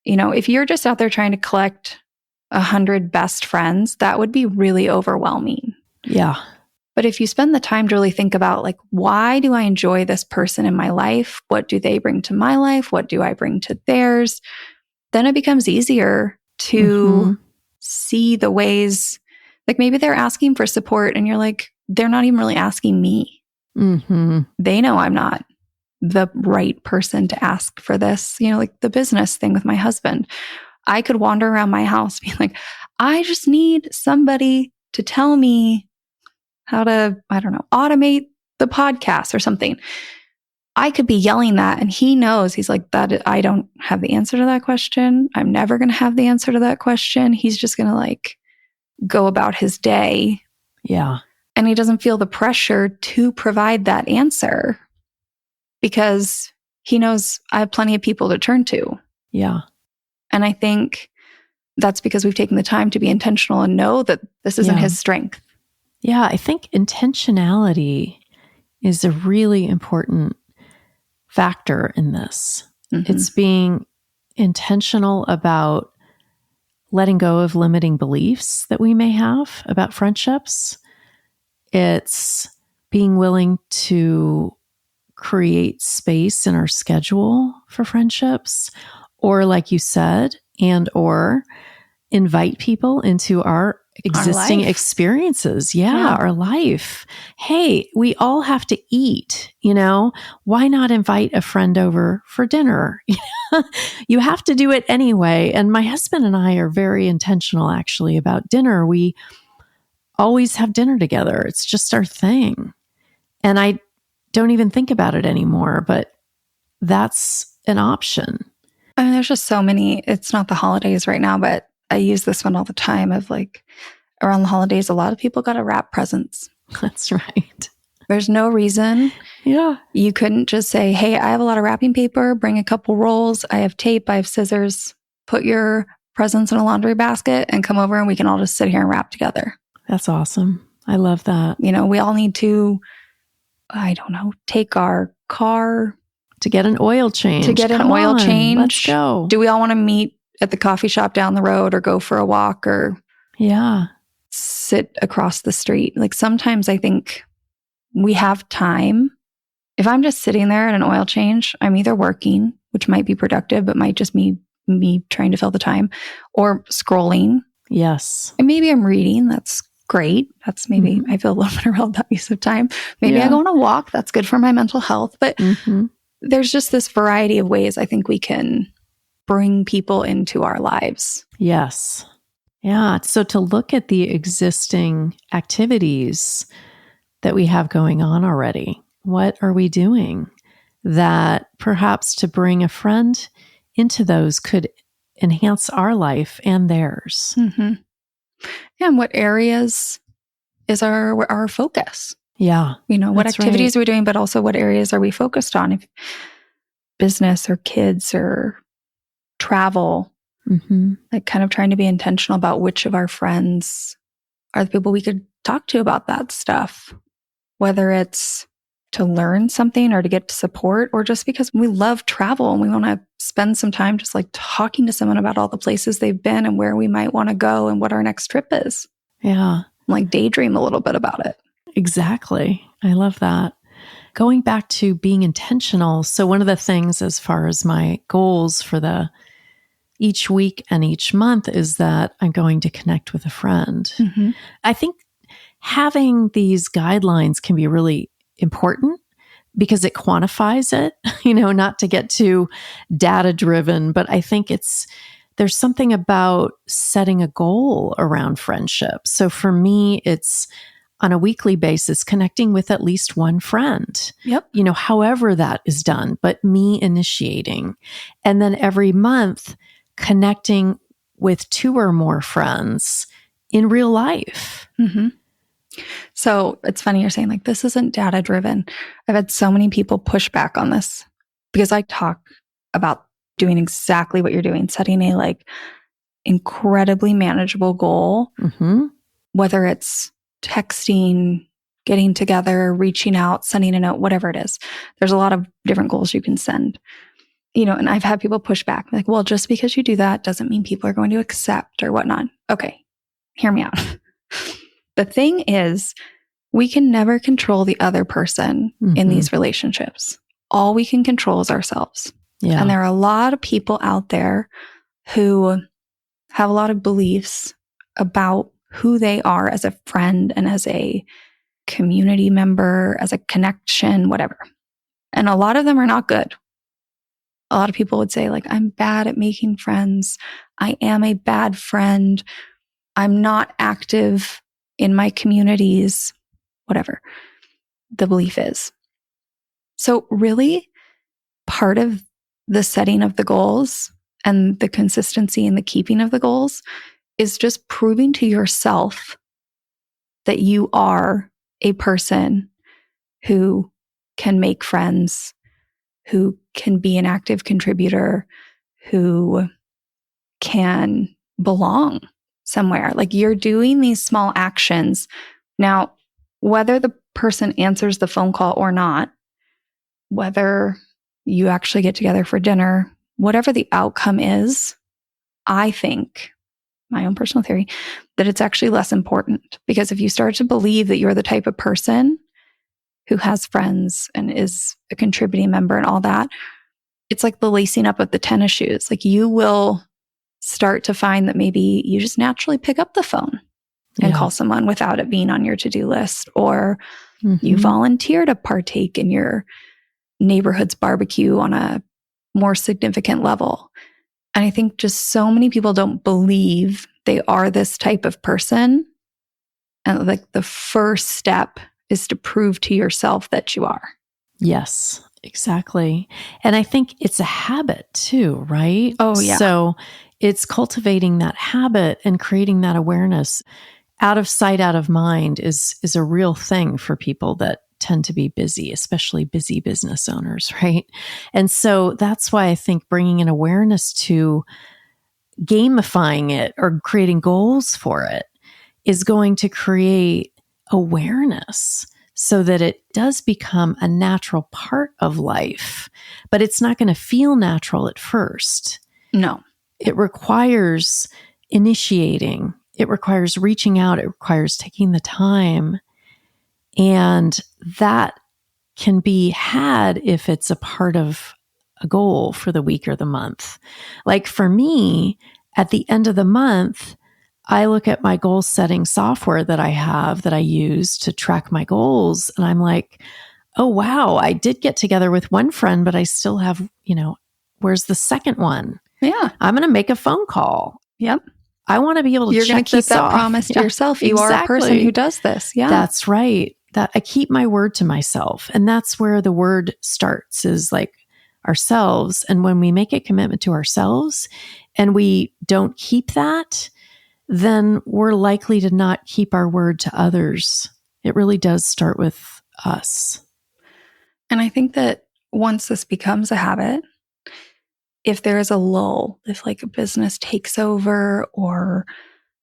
You know, if you're just out there trying to collect 100 best friends, that would be really overwhelming. Yeah. But if you spend the time to really think about, like, why do I enjoy this person in my life? What do they bring to my life? What do I bring to theirs? Then it becomes easier to see the ways, like maybe they're asking for support and you're like, they're not even really asking me. They know I'm not the right person to ask for this. You know, like the business thing with my husband. I could wander around my house being like, I just need somebody to tell me how to, I don't know, automate the podcast or something. I could be yelling that and he knows, he's like, that I don't have the answer to that question. I'm never going to have the answer to that question. He's just going to like go about his day. Yeah. And he doesn't feel the pressure to provide that answer because he knows I have plenty of people to turn to. Yeah. And I think that's because we've taken the time to be intentional and know that this isn't his strength. Yeah, I think intentionality is a really important factor in this. It's being intentional about letting go of limiting beliefs that we may have about friendships. It's being willing to create space in our schedule for friendships, or like you said, and or invite people into our existing experiences. Our life. Hey, we all have to eat, you know, why not invite a friend over for dinner? You have to do it anyway. And my husband and I are very intentional actually about dinner. We always have dinner together. It's just our thing. And I don't even think about it anymore, but that's an option. I mean, there's just so many, it's not the holidays right now, but I use this one all the time of like around the holidays, a lot of people got to wrap presents. That's right. There's no reason. Yeah. You couldn't just say, hey, I have a lot of wrapping paper, bring a couple rolls. I have tape, I have scissors, put your presents in a laundry basket and come over and we can all just sit here and wrap together. That's awesome. I love that. You know, we all need to, I don't know, take our car to get an oil change. Change. Let's go. Do we all want to meet at the coffee shop down the road or go for a walk or sit across the street? Like sometimes I think we have time. If I'm just sitting there at an oil change, I'm either working, which might be productive, but might just be me trying to fill the time, or scrolling. Yes. And maybe I'm reading. That's great. That's maybe I feel a little bit around that use of time. Maybe I go on a walk. That's good for my mental health. But there's just this variety of ways I think we can bring people into our lives. Yes. Yeah. So to look at the existing activities that we have going on already, what are we doing that perhaps to bring a friend into those could enhance our life and theirs? And what areas is our focus. Yeah. What That's activities right. are we doing, but also what areas are we focused on? If business or kids or travel, Mm-hmm. like kind of trying to be intentional about which of our friends are the people we could talk to about that stuff, whether it's to learn something or to get support, or just because we love travel and we want to spend some time just like talking to someone about all the places they've been and where we might want to go and what our next trip is. Yeah. Like daydream a little bit about it. Exactly. I love that. Going back to being intentional. So one of the things as far as my goals for each week and each month is that I'm going to connect with a friend. Mm-hmm. I think having these guidelines can be really important because it quantifies it, not to get too data driven, but I think there's something about setting a goal around friendship. So for me, it's on a weekly basis, connecting with at least one friend. Yep. However that is done, but me initiating. And then every month, connecting with 2 or more friends in real life. Mm-hmm. So it's funny you're saying like, this isn't data driven. I've had so many people push back on this because I talk about doing exactly what you're doing, setting a like incredibly manageable goal, Mm-hmm. whether it's texting, getting together, reaching out, sending a note, whatever it is. There's a lot of different goals you can send. And I've had people push back like, well, just because you do that doesn't mean people are going to accept or whatnot. Okay, hear me out. The thing is, we can never control the other person in these relationships. All we can control is ourselves. Yeah. And there are a lot of people out there who have a lot of beliefs about who they are as a friend and as a community member, as a connection, whatever. And a lot of them are not good. A lot of people would say, like, I'm bad at making friends. I am a bad friend. I'm not active in my communities, whatever the belief is. So really, part of the setting of the goals and the consistency and the keeping of the goals is just proving to yourself that you are a person who can make friends, who can be an active contributor, who can belong somewhere. Like you're doing these small actions. Now, whether the person answers the phone call or not, whether you actually get together for dinner, whatever the outcome is, I think, my own personal theory, that it's actually less important. Because if you start to believe that you're the type of person who has friends and is a contributing member and all that, it's like the lacing up of the tennis shoes. Like you will start to find that maybe you just naturally pick up the phone and call someone without it being on your to-do list, or you volunteer to partake in your neighborhood's barbecue on a more significant level. And I think just so many people don't believe they are this type of person. And like the first step is to prove to yourself that you are. Yes, exactly. And I think it's a habit too, right? Oh, yeah. So it's cultivating that habit and creating that awareness. Out of sight, out of mind is a real thing for people that tend to be busy, especially busy business owners, right? And so that's why I think bringing an awareness to gamifying it or creating goals for it is going to create awareness so that it does become a natural part of life, but it's not going to feel natural at first. No. It requires initiating. It requires reaching out. It requires taking the time. And that can be had if it's a part of a goal for the week or the month. Like for me, at the end of the month, I look at my goal setting software that I have that I use to track my goals. And I'm like, oh, wow, I did get together with one friend, but I still have, where's the second one? Yeah. I'm going to make a phone call. Yep. I want to be able to You're check going to keep this that off. promise to yourself. You are a person who does this. Yeah. That's right. That I keep my word to myself. And that's where the word starts, is like ourselves. And when we make a commitment to ourselves and we don't keep that, then we're likely to not keep our word to others. It really does start with us. And I think that once this becomes a habit, if there is a lull, if like a business takes over or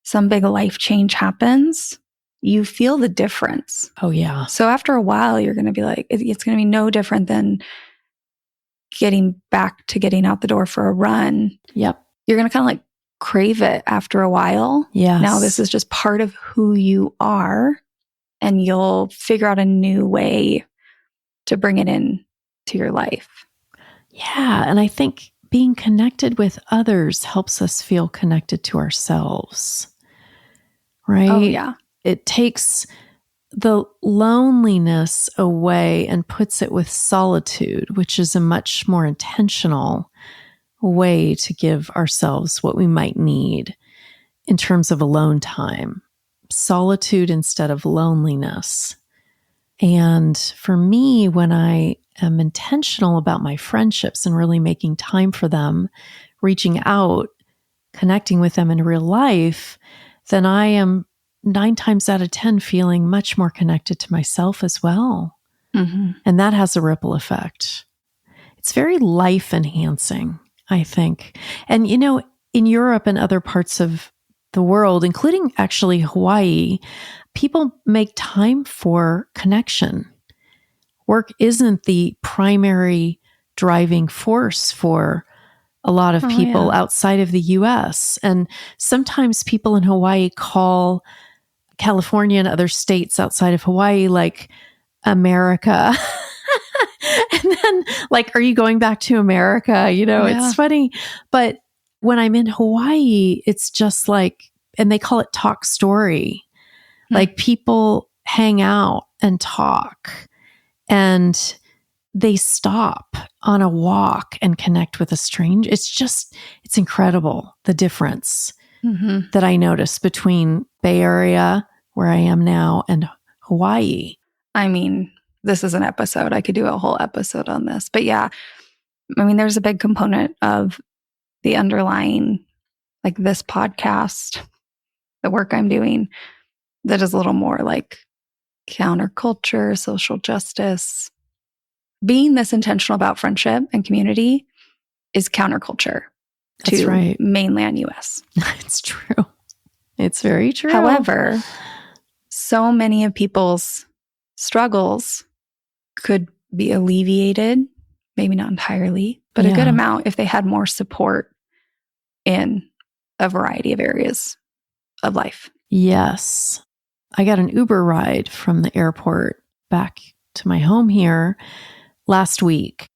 some big life change happens, you feel the difference. Oh, yeah. So after a while, you're going to be like, it's going to be no different than getting back to getting out the door for a run. Yep. You're going to kind of like crave it after a while. Yes. Now this is just part of who you are, and you'll figure out a new way to bring it in to your life. Yeah. And I think being connected with others helps us feel connected to ourselves. Right? Oh, yeah. It takes the loneliness away and puts it with solitude, which is a much more intentional way to give ourselves what we might need in terms of alone time. Solitude instead of loneliness. And for me, when I am intentional about my friendships and really making time for them, reaching out, connecting with them in real life, then I am 9 times out of 10 feeling much more connected to myself as well. Mm-hmm. And that has a ripple effect. It's very life enhancing, I think. And, you know, in Europe and other parts of the world, including actually Hawaii, people make time for connection. Work isn't the primary driving force for a lot of people outside of the US. And sometimes people in Hawaii call California and other states outside of Hawaii like America. And then like, are you going back to America? You know, It's funny. But when I'm in Hawaii, it's just like, and they call it talk story. Like people hang out and talk, and they stop on a walk and connect with a stranger. It's incredible, the difference that I notice between Bay Area, where I am now, and Hawaii. I mean, this is an episode. I could do a whole episode on this. But yeah, I mean, there's a big component of the underlying, like this podcast, the work I'm doing, that is a little more like counterculture, social justice. Being this intentional about friendship and community is counterculture to mainland US. It's true. It's very true. However, so many of people's struggles could be alleviated, maybe not entirely, but a good amount if they had more support in a variety of areas of life. Yes. I got an Uber ride from the airport back to my home here last week.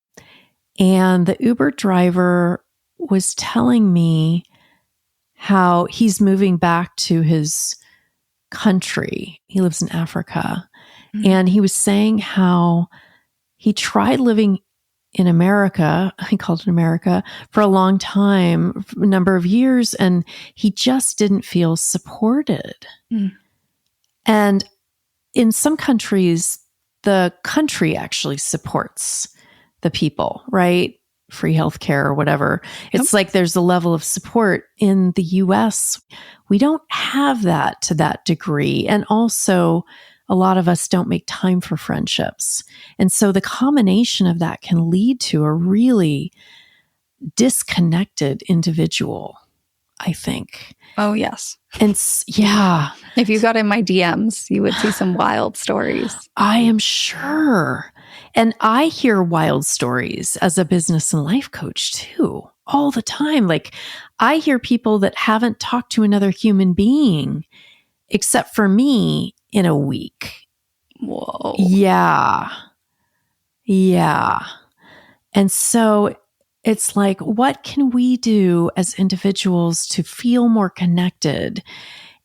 And the Uber driver was telling me how he's moving back to his country. He lives in Africa. And he was saying how he tried living in America, he called it America, for a long time, a number of years, and he just didn't feel supported. And in some countries, the country actually supports the people, right? Free healthcare or whatever. It's like there's a level of support. In the US, we don't have that to that degree. And also, a lot of us don't make time for friendships. And so the combination of that can lead to a really disconnected individual, I think. Oh, yes. And yeah. If you got in my DMs, you would see some wild stories. I am sure. And I hear wild stories as a business and life coach too, all the time. Like I hear people that haven't talked to another human being except for me in a week. Whoa. Yeah. Yeah. And so it's like, what can we do as individuals to feel more connected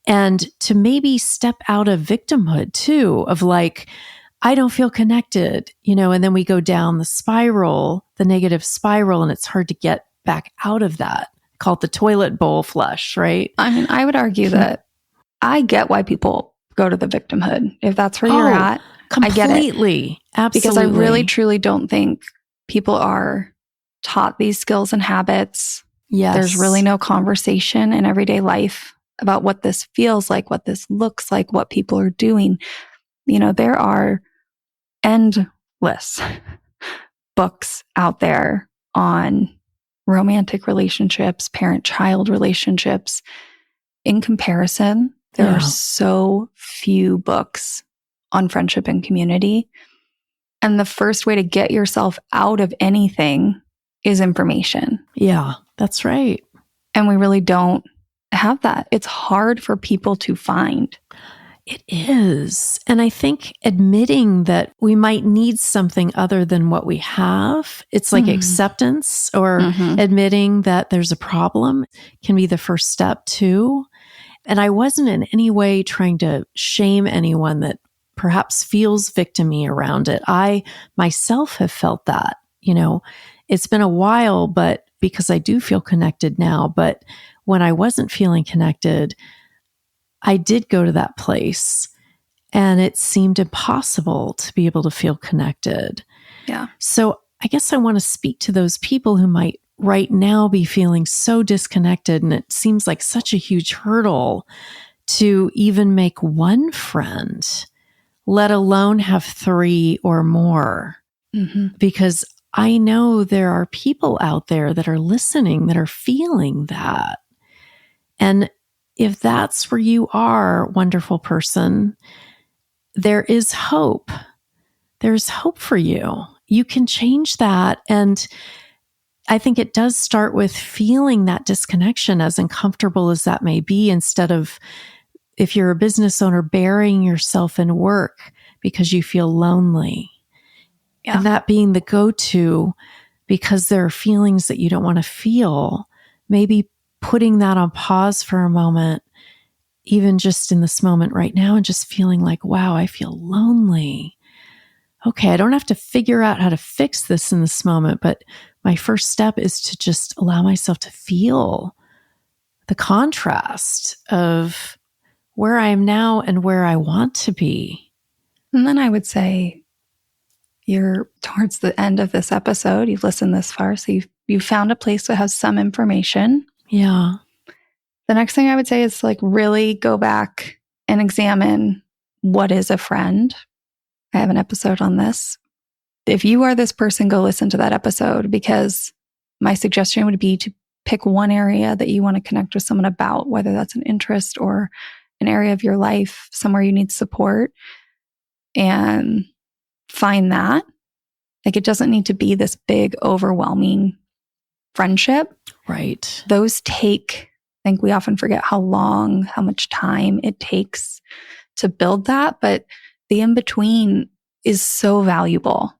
and to maybe step out of victimhood too, of like, I don't feel connected, you know, and then we go down the spiral, the negative spiral, and it's hard to get back out of that. Call it the toilet bowl flush, right? I mean, I would argue that I get why people go to the victimhood. If that's where you're at, completely. I get it. Absolutely. Because I really, truly don't think people are taught these skills and habits. Yes. There's really no conversation in everyday life about what this feels like, what this looks like, what people are doing. There are endless books out there on romantic relationships, parent-child relationships. In comparison, there are so few books on friendship and community. And the first way to get yourself out of anything is information. Yeah, that's right. And we really don't have that. It's hard for people to find. It is. And I think admitting that we might need something other than what we have, it's like acceptance or admitting that there's a problem can be the first step too. And I wasn't in any way trying to shame anyone that perhaps feels victim-y around it. I myself have felt that, it's been a while, but because I do feel connected now, but when I wasn't feeling connected, I did go to that place and it seemed impossible to be able to feel connected. Yeah. So I guess I want to speak to those people who might right now be feeling so disconnected, and it seems like such a huge hurdle to even make one friend, let alone have 3 or more. Because I know there are people out there that are listening that are feeling that. And if that's where you are, wonderful person, there is hope. There's hope for you. You can change that. And I think it does start with feeling that disconnection, as uncomfortable as that may be, instead of, if you're a business owner, burying yourself in work because you feel lonely. Yeah. And that being the go-to because there are feelings that you don't want to feel, maybe putting that on pause for a moment, even just in this moment right now, and just feeling like, wow, I feel lonely. Okay, I don't have to figure out how to fix this in this moment, but my first step is to just allow myself to feel the contrast of where I am now and where I want to be. And then I would say you're towards the end of this episode. You've listened this far, so you've found a place that has some information. Yeah. The next thing I would say is really go back and examine what is a friend. I have an episode on this. If you are this person, go listen to that episode, because my suggestion would be to pick one area that you want to connect with someone about, whether that's an interest or an area of your life, somewhere you need support, and find that. It doesn't need to be this big, overwhelming friendship. Right. Those take, I think we often forget how much time it takes to build that, but the in-between is so valuable.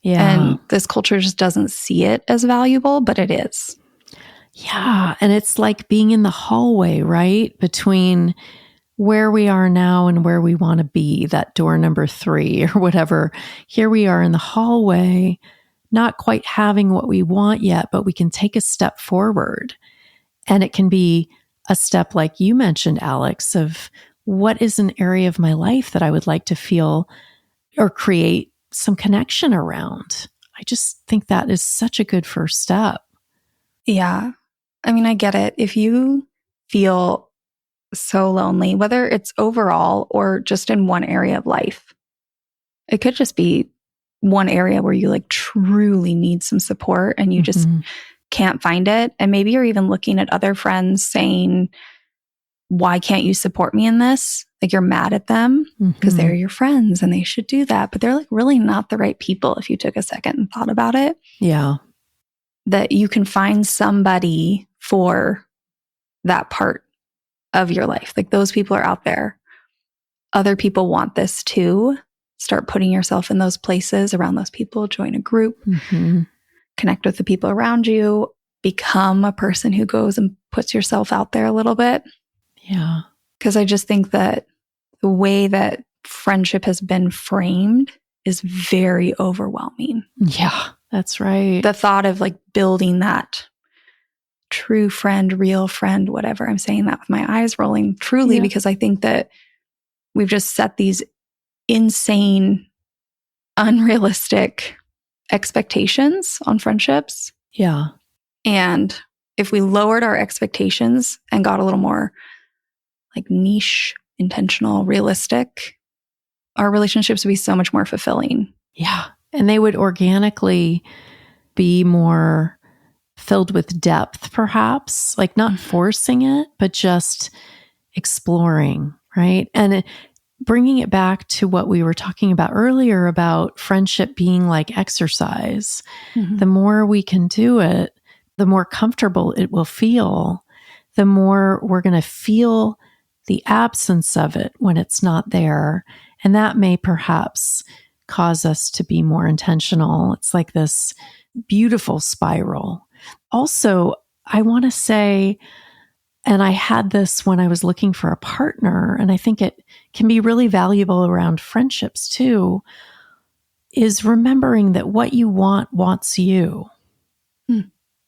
Yeah. And this culture just doesn't see it as valuable, but it is. Yeah. And it's like being in the hallway, right? Between where we are now and where we want to be, that door number 3 or whatever. Here we are in the hallway, not quite having what we want yet, but we can take a step forward. And it can be a step, like you mentioned, Alex, of what is an area of my life that I would like to feel or create some connection around. I just think that is such a good first step. Yeah. I get it. If you feel so lonely, whether it's overall or just in one area of life, it could just be one area where you truly need some support and you just can't find it. And maybe you're even looking at other friends saying, why can't you support me in this? You're mad at them because they're your friends and they should do that. But they're really not the right people if you took a second and thought about it. Yeah. That you can find somebody for that part of your life. Those people are out there. Other people want this too. Start putting yourself in those places around those people. Join a group. Connect with the people around you. Become a person who goes and puts yourself out there a little bit. Yeah. Because I just think that the way that friendship has been framed is very overwhelming. Yeah, that's right. The thought of building that true friend, real friend, whatever. I'm saying that with my eyes rolling truly, because I think that we've just set these insane, unrealistic expectations on friendships. Yeah. And if we lowered our expectations and got a little more like niche, intentional, realistic, our relationships would be so much more fulfilling. Yeah. And they would organically be more filled with depth, perhaps, like not forcing it, but just exploring, right? And bringing it back to what we were talking about earlier about friendship being like exercise. The more we can do it, the more comfortable it will feel, the more we're going to feel the absence of it when it's not there. And that may perhaps cause us to be more intentional. It's like this beautiful spiral. Also, I want to say, and I had this when I was looking for a partner, and I think it can be really valuable around friendships too, is remembering that what you want wants you.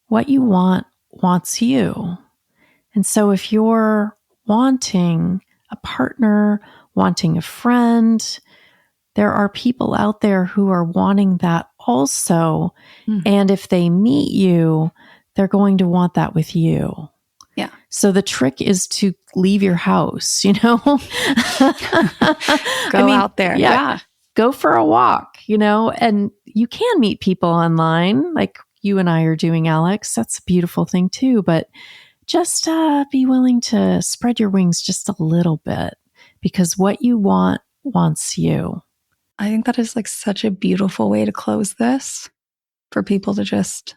What you want wants you. And so if you're wanting a partner, wanting a friend, there are people out there who are wanting that also. And if they meet you, they're going to want that with you. Yeah. So the trick is to leave your house, Go out there. Yeah. Go for a walk, and you can meet people online like you and I are doing, Alex. That's a beautiful thing too. But just be willing to spread your wings just a little bit, because what you want wants you. I think that is like such a beautiful way to close this, for people to just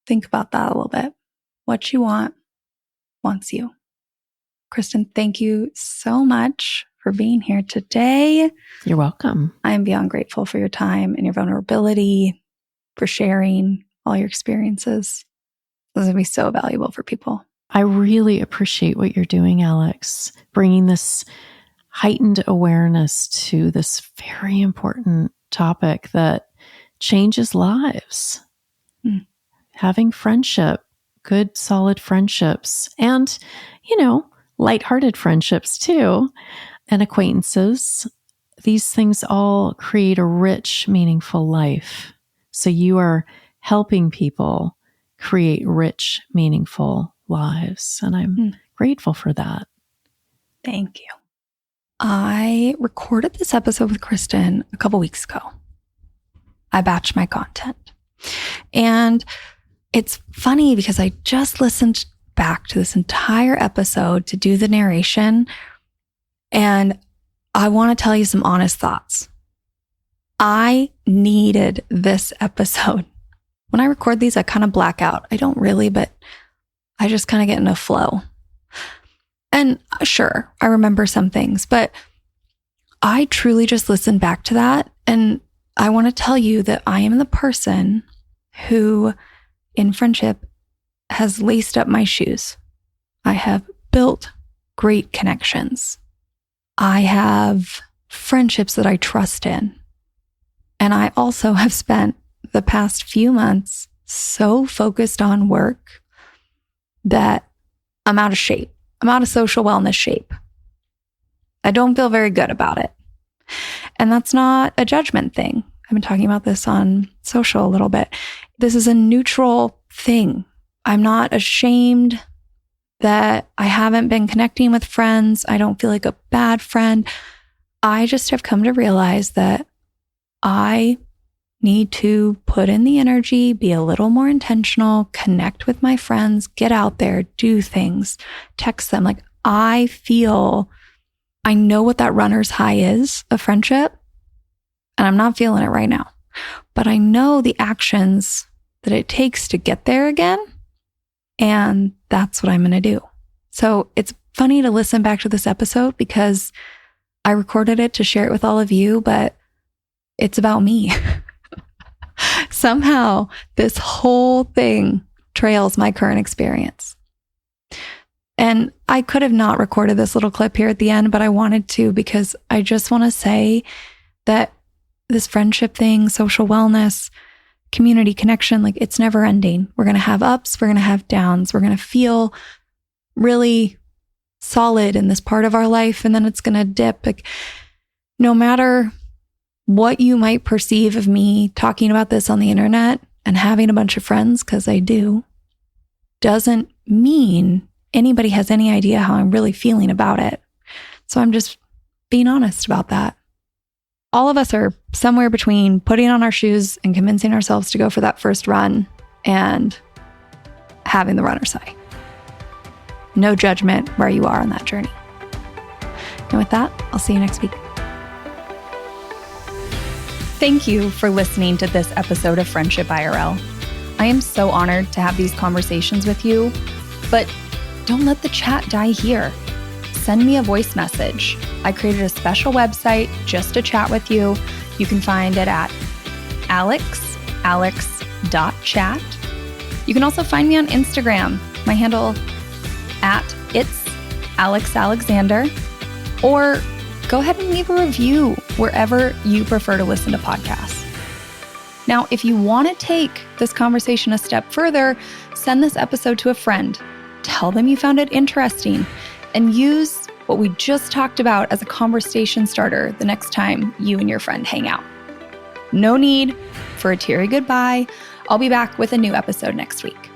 think about that a little bit. What you want wants you. Kristen, thank you so much for being here today. You're welcome. I am beyond grateful for your time and your vulnerability, for sharing all your experiences. This is going to be so valuable for people. I really appreciate what you're doing, Alex, bringing this heightened awareness to this very important topic that changes lives. Having friendship, good, solid friendships, and, lighthearted friendships too, and acquaintances. These things all create a rich, meaningful life. So you are helping people create rich, meaningful lives. And I'm grateful for that. Thank you. I recorded this episode with Kristen a couple weeks ago. I batched my content. And it's funny because I just listened back to this entire episode to do the narration. And I want to tell you some honest thoughts. I needed this episode. When I record these, I kind of black out. I don't really, but I just kind of get in a flow. And sure, I remember some things, but I truly just listened back to that. And I want to tell you that I am the person who, in friendship, has laced up my shoes. I have built great connections. I have friendships that I trust in. And I also have spent the past few months so focused on work that I'm out of shape. I'm out of social wellness shape. I don't feel very good about it. And that's not a judgment thing. I've been talking about this on social a little bit. This is a neutral thing. I'm not ashamed that I haven't been connecting with friends. I don't feel like a bad friend. I just have come to realize that I need to put in the energy, be a little more intentional, connect with my friends, get out there, do things, text them. Like I know what that runner's high is of friendship, and I'm not feeling it right now. But I know the actions that it takes to get there again, and that's what I'm going to do. So it's funny to listen back to this episode because I recorded it to share it with all of you, but it's about me. Somehow this whole thing trails my current experience. And I could have not recorded this little clip here at the end, but I wanted to because I just want to say that this friendship thing, social wellness, community connection, like it's never ending. We're going to have ups, we're going to have downs, we're going to feel really solid in this part of our life, and then it's going to dip. Like no matter what you might perceive of me talking about this on the internet and having a bunch of friends, because I do, doesn't mean anybody has any idea how I'm really feeling about it. So I'm just being honest about that. All of us are somewhere between putting on our shoes and convincing ourselves to go for that first run and having the runner's high. No judgment where you are on that journey. And with that, I'll see you next week. Thank you for listening to this episode of Friendship IRL. I am so honored to have these conversations with you, but don't let the chat die here. Send me a voice message. I created a special website just to chat with you. You can find it at alex.chat. You can also find me on Instagram. My handle @itsAlexAlexander, or go ahead and leave a review wherever you prefer to listen to podcasts. Now, if you want to take this conversation a step further, send this episode to a friend. Tell them you found it interesting and use what we just talked about as a conversation starter the next time you and your friend hang out. No need for a teary goodbye. I'll be back with a new episode next week.